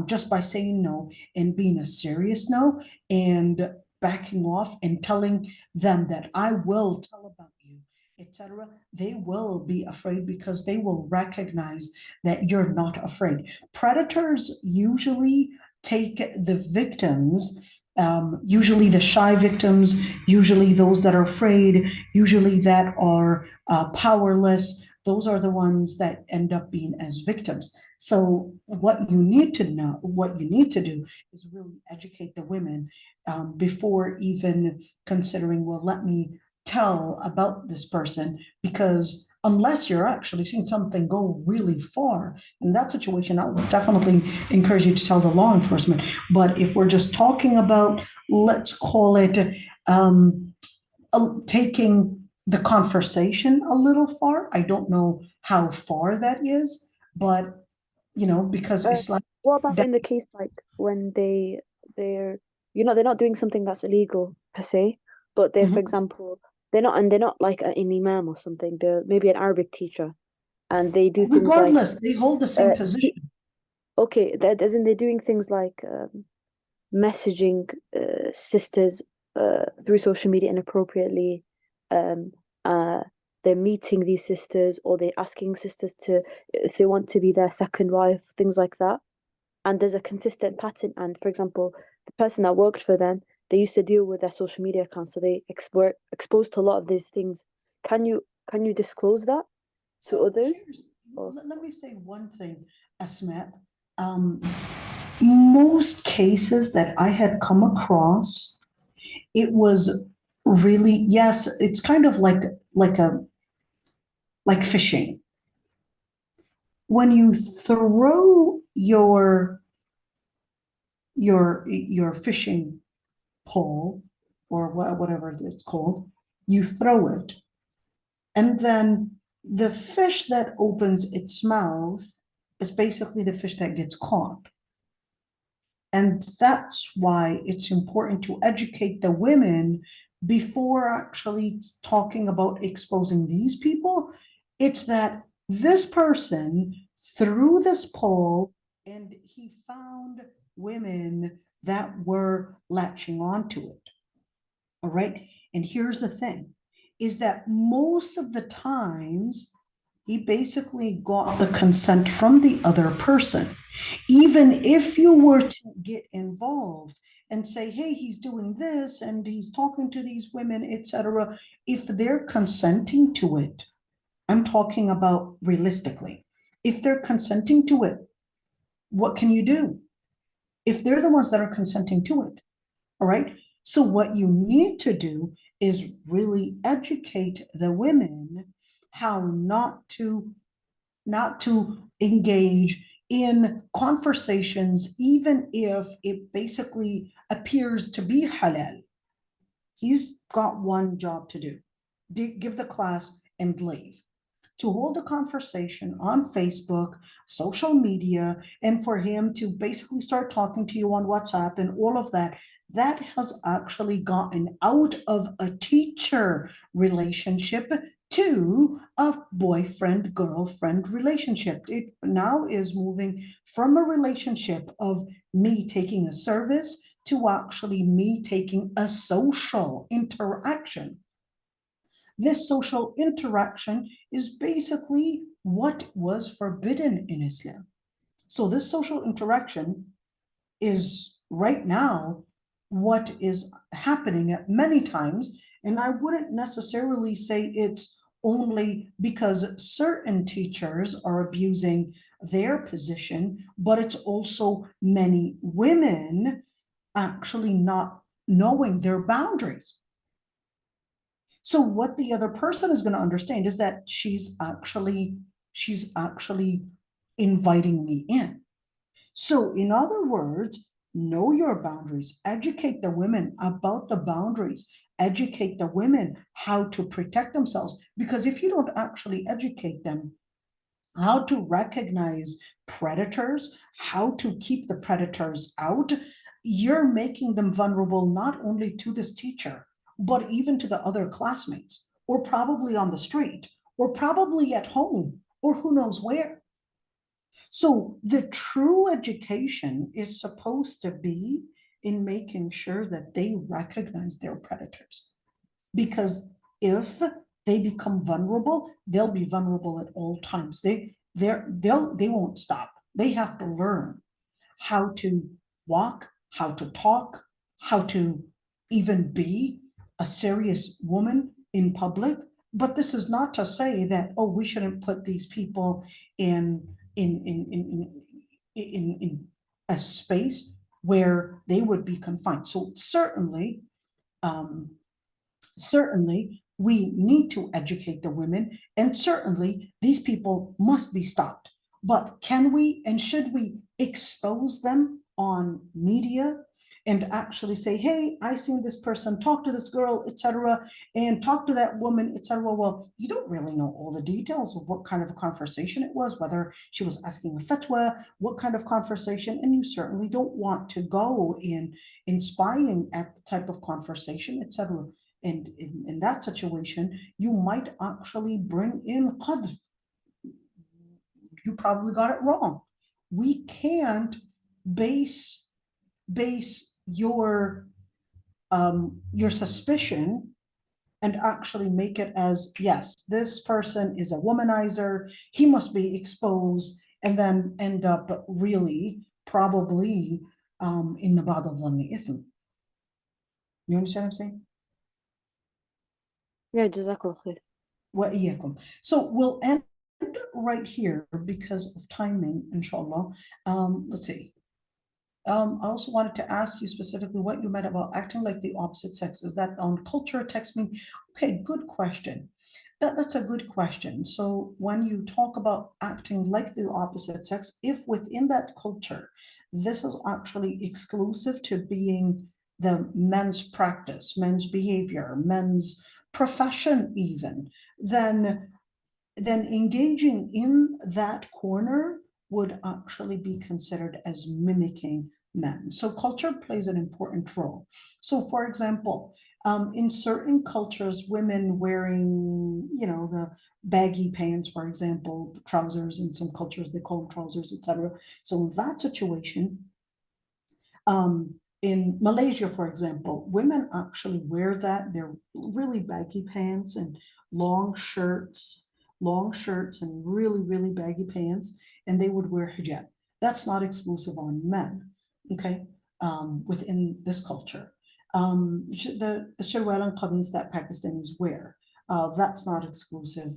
Just by saying no and being a serious no and backing off and telling them that I will tell about you, etc., they will be afraid because they will recognize that you're not afraid. Predators usually take the victims Usually the shy victims, usually those that are afraid, usually that are powerless. Those are the ones that end up being as victims. So what you need to know, what you need to do is really educate the women before even considering, well, let me tell about this person, because unless you're actually seeing something go really far, in that situation, I would definitely encourage you to tell the law enforcement. But if we're just talking about, let's call it taking the conversation a little far, I don't know how far that is, but because Islam. What about in the case like when they're they're not doing something that's illegal per se, but they're, for example, they're not like an imam or something. They're maybe an Arabic teacher, and they do things like Regardless, they hold the same position. okay, that as in they're doing things like messaging sisters through social media inappropriately. They're meeting these sisters, or they're asking sisters to, if they want to be their second wife, things like that. And there's a consistent pattern. And for example, the person that worked for them, they used to deal with their social media accounts, so they were exposed to a lot of these things. Can you disclose that to others? Let me say one thing, Asma. Most cases that I had come across, it was really, yes, it's kind of like fishing. When you throw your fishing pole, or whatever it's called, you throw it, and then the fish that opens its mouth is basically the fish that gets caught. And that's why it's important to educate the women before actually talking about exposing these people. It's that this person threw this pole and he found women that were latching onto it. All right. And here's the thing, is that most of the times he basically got the consent from the other person. Even if you were to get involved and say, hey, he's doing this and he's talking to these women, etc., if they're consenting to it, I'm talking about realistically, if they're consenting to it, what can you do? If they're the ones that are consenting to it, all right? So what you need to do is really educate the women how not to engage in conversations, even if it basically appears to be halal. He's got one job to do: give the class and leave. To hold a conversation on Facebook, social media, and for him to basically start talking to you on WhatsApp and all of that, that has actually gotten out of a teacher relationship to a boyfriend-girlfriend relationship. It now is moving from a relationship of me taking a service to actually me taking a social interaction. This social interaction is basically what was forbidden in Islam. So this social interaction is right now what is happening at many times. And I wouldn't necessarily say it's only because certain teachers are abusing their position, but it's also many women actually not knowing their boundaries. So what the other person is going to understand is that she's actually inviting me in. So in other words, know your boundaries, educate the women about the boundaries, educate the women how to protect themselves. Because if you don't actually educate them how to recognize predators, how to keep the predators out, you're making them vulnerable not only to this teacher, but even to the other classmates, or probably on the street, or probably at home, or who knows where. So the true education is supposed to be in making sure that they recognize their predators. Because if they become vulnerable, they'll be vulnerable at all times. They won't stop. They have to learn how to walk, how to talk, how to even be a serious woman in public. But this is not to say that, oh, we shouldn't put these people in a space where they would be confined. So certainly, certainly we need to educate the women, and certainly these people must be stopped. But can we and should we expose them on media and actually say, hey, I seen this person talk to this girl, etc., and talk to that woman, etc.? Well, you don't really know all the details of what kind of a conversation it was, whether she was asking a fatwa, what kind of conversation, and you certainly don't want to go in spying at the type of conversation, etc. And in that situation, you might actually bring in qadf. You probably got it wrong. We can't base your suspicion and actually make it as, yes, this person is a womanizer, he must be exposed, and then end up really probably in ba'd al-dhanni ithm. You understand what I'm saying? Yeah, Jazakallah khair. وإياكم. So we'll end right here because of timing, inshallah. Let's see. I also wanted to ask you specifically what you meant about acting like the opposite sex. Is that on culture text me? Okay, good question. That's a good question. So when you talk about acting like the opposite sex, if within that culture, this is actually exclusive to being the men's practice, men's behavior, men's profession even, then engaging in that corner would actually be considered as mimicking men. So culture plays an important role. So for example, in certain cultures, women wearing, the baggy pants, for example, trousers, in some cultures they call them trousers, etc. So in that situation, in Malaysia, for example, women actually wear that. They're really baggy pants and long shirts and really, really baggy pants, and they would wear hijab. That's not exclusive on men, okay, within this culture. The sharwal and qamis that Pakistanis wear, that's not exclusive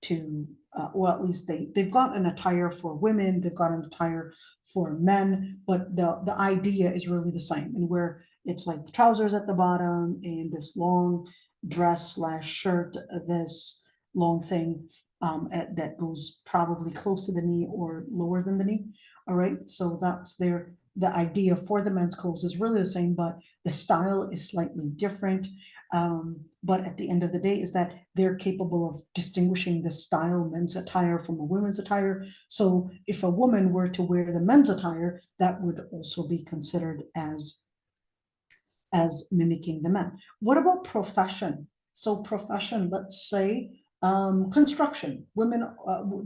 to, or at least they've got an attire for women, they've got an attire for men, but the idea is really the same, and where it's like trousers at the bottom and this long dress slash shirt, this long thing that goes probably close to the knee or lower than the knee. All right, so that's the idea for the men's clothes is really the same, but the style is slightly different. But at the end of the day is that they're capable of distinguishing the style men's attire from a women's attire. So if a woman were to wear the men's attire, that would also be considered as mimicking the men. What about profession? So profession, let's say construction. Women,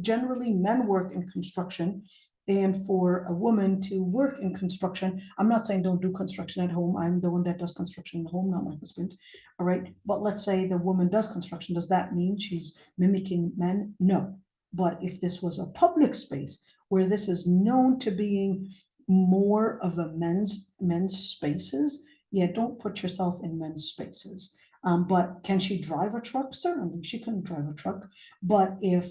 generally men work in construction, and for a woman to work in construction, I'm not saying don't do construction at home. I'm the one that does construction at home, not my husband. All right, but let's say the woman does construction. Does that mean she's mimicking men? No. But if this was a public space where this is known to being more of a men's spaces, yeah, don't put yourself in men's spaces. But can she drive a truck? Certainly, she can drive a truck. But if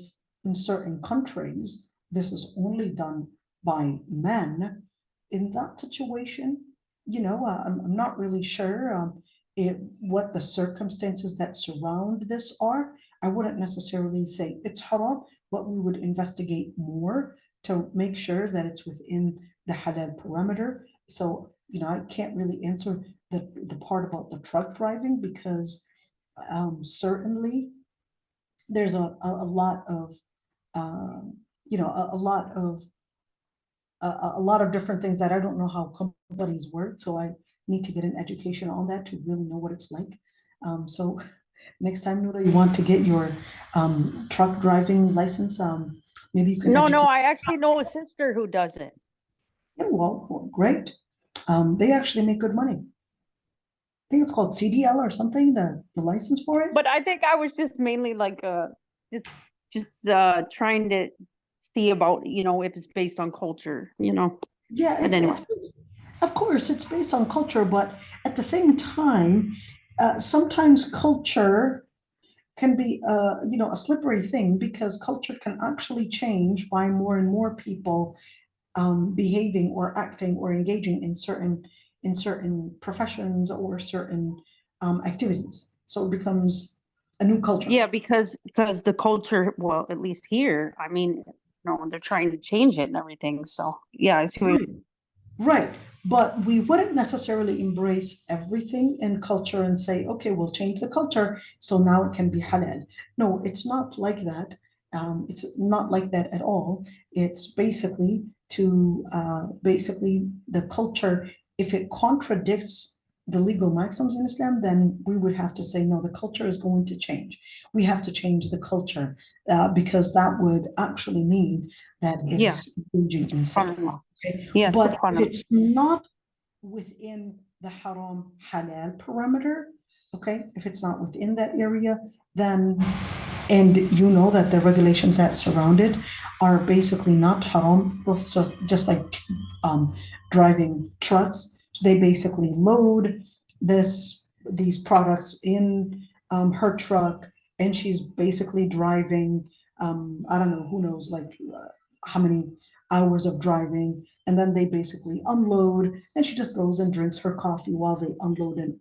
in certain countries, this is only done by men, in that situation, I'm not really sure what the circumstances that surround this are. I wouldn't necessarily say it's haram, but we would investigate more to make sure that it's within the halal parameter. So, I can't really answer the part about the truck driving because certainly there's a lot of a lot of different things that I don't know how companies work, so I need to get an education on that to really know what it's like. So next time, Noura, you want to get your truck driving license, maybe you can No, educate. I actually know a sister who does it. Yeah, well, great. They actually make good money. I think it's called CDL or something, the license for it. But I think I was just mainly like just trying to see about, if it's based on culture, Yeah, But anyway. Of course, it's based on culture, but at the same time, sometimes culture can be a slippery thing because culture can actually change by more and more people behaving or acting or engaging in certain professions or certain activities. So it becomes a new culture. Yeah, because the culture, well, at least here, I mean, they're trying to change it and everything. So yeah, I see what Right. Right. But we wouldn't necessarily embrace everything in culture and say, okay, we'll change the culture, so now it can be halal. No, it's not like that. It's not like that at all. It's basically the culture, if it contradicts the legal maxims in Islam, then we would have to say, no, the culture is going to change. We have to change the culture because that would actually mean that yeah, it's engaging in sin. subhanallah. Okay. Yeah, But if subhanallah. it's not within the haram halal parameter, okay, if it's not within that area, then, and you know that the regulations that surround it are basically not haram, it's just like driving trucks. They basically load these products in her truck, and she's basically driving, I don't know, who knows, like how many hours of driving, and then they basically unload, and she just goes and drinks her coffee while they unload and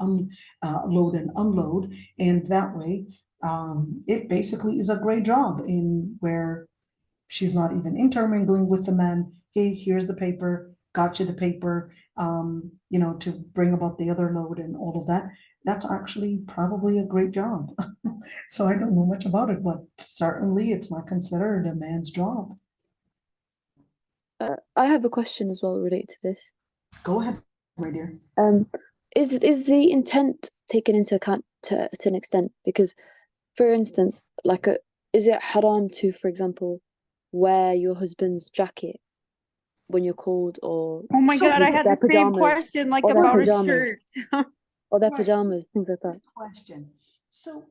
load and unload, and that way it basically is a great job in where she's not even intermingling with the men. Hey, here's the paper, got you the paper, to bring about the other load and all of that. That's actually probably a great job. So I don't know much about it, but certainly it's not considered a man's job. I have a question as well related to this. Go ahead, my dear. Is the intent taken into account to an extent? Because, for instance, is it haram to, for example, wear your husband's jacket when you're cold, or Oh my So God, I had their the same pajamas, question, like or their about a pajamas, shirt. or their Right. pajamas, things like that? Question. So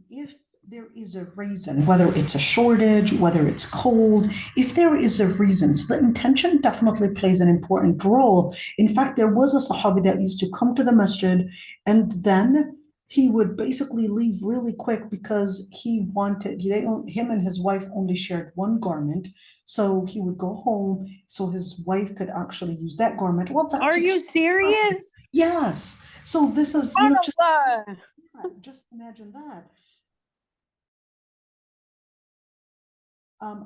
if there is a reason, whether it's a shortage, whether it's cold, if there is a reason, so the intention definitely plays an important role. In fact, there was a Sahabi that used to come to the masjid, and then he would basically leave really quick because him and his wife only shared one garment. So he would go home so his wife could actually use that garment. Well, that's Are you serious? yes. So this is, Subhanallah. just imagine that.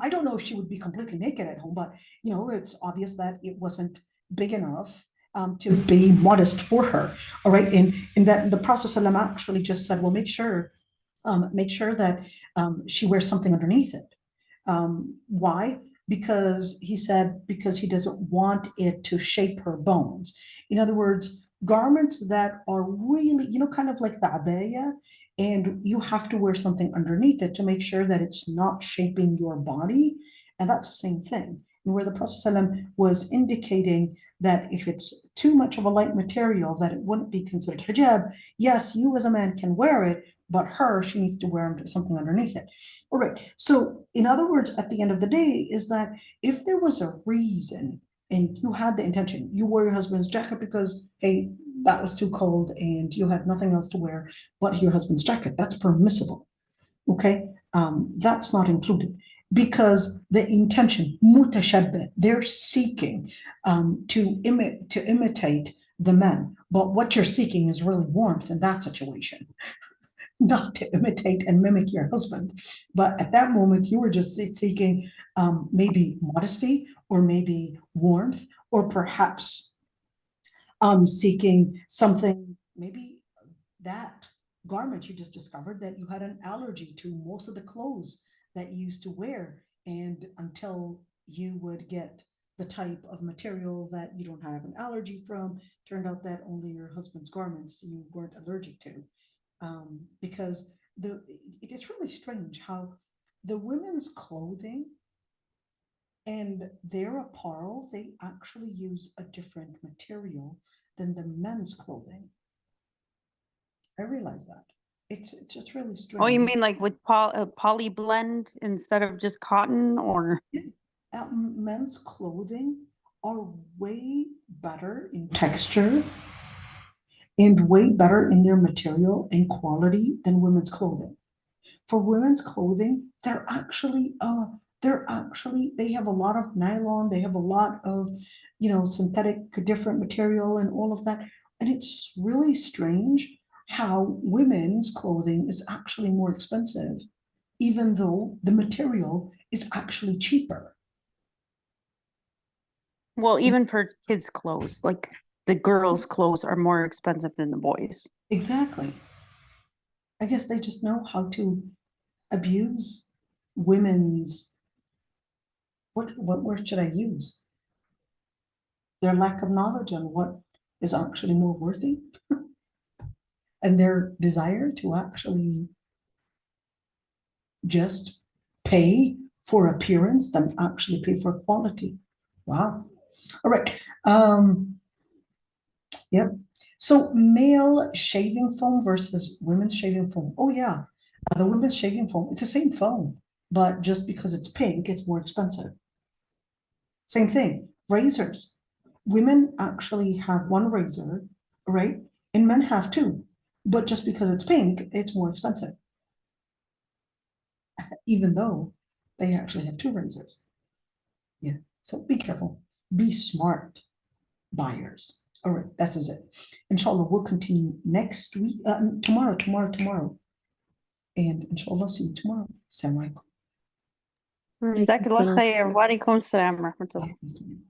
I don't know if she would be completely naked at home, but it's obvious that it wasn't big enough to be modest for her. All right, and that the Prophet ﷺ actually just said, well, make sure that she wears something underneath it. Why? Because he said because he doesn't want it to shape her bones. In other words, garments that are really, kind of like the abaya, and you have to wear something underneath it to make sure that it's not shaping your body. And that's the same thing. And where the Prophet ﷺ was indicating that if it's too much of a light material, that it wouldn't be considered hijab. Yes, you as a man can wear it, but she needs to wear something underneath it. All right. So, in other words, at the end of the day, is that if there was a reason and you had the intention, you wore your husband's jacket because, hey, that was too cold and you had nothing else to wear but your husband's jacket, that's permissible. Okay. That's not included because the intention, mutashabbih, they're seeking to imitate the men. But what you're seeking is really warmth in that situation, not to imitate and mimic your husband. But at that moment, you were just seeking maybe modesty or maybe warmth, or perhaps seeking something, maybe that garment you just discovered that you had an allergy to most of the clothes that you used to wear. And until you would get the type of material that you don't have an allergy from, turned out that only your husband's garments you weren't allergic to. Because it's really strange how the women's clothing and their apparel, they actually use a different material than the men's clothing. I realize that. It's just really Oh, you strange. mean like with poly blend instead of just cotton, or? Yeah. Men's clothing are way better in texture and way better in their material and quality than women's clothing. For women's clothing, they have a lot of nylon, they have a lot of, synthetic different material and all of that. And it's really strange how women's clothing is actually more expensive, even though the material is actually cheaper. Well, even for kids' clothes, like the girls' clothes are more expensive than the boys. Exactly. I guess they just know how to abuse women's, what word should I use? Their lack of knowledge on what is actually more worthy and their desire to actually just pay for appearance than actually pay for quality. Wow. All right. Yep. So male shaving foam versus women's shaving foam. Oh yeah. The women's shaving foam, it's the same foam, but just because it's pink, it's more expensive. Same thing. Razors. Women actually have one razor, right? And men have two. But just because it's pink, it's more expensive. Even though they actually have two razors. Yeah. So be careful. Be smart buyers. All right, that's it. Inshallah, we'll continue next week, tomorrow. And inshallah, see you tomorrow. Assalamu alaikum. جزاك الله خير وعليكم السلام ورحمة الله. Alaikum salam.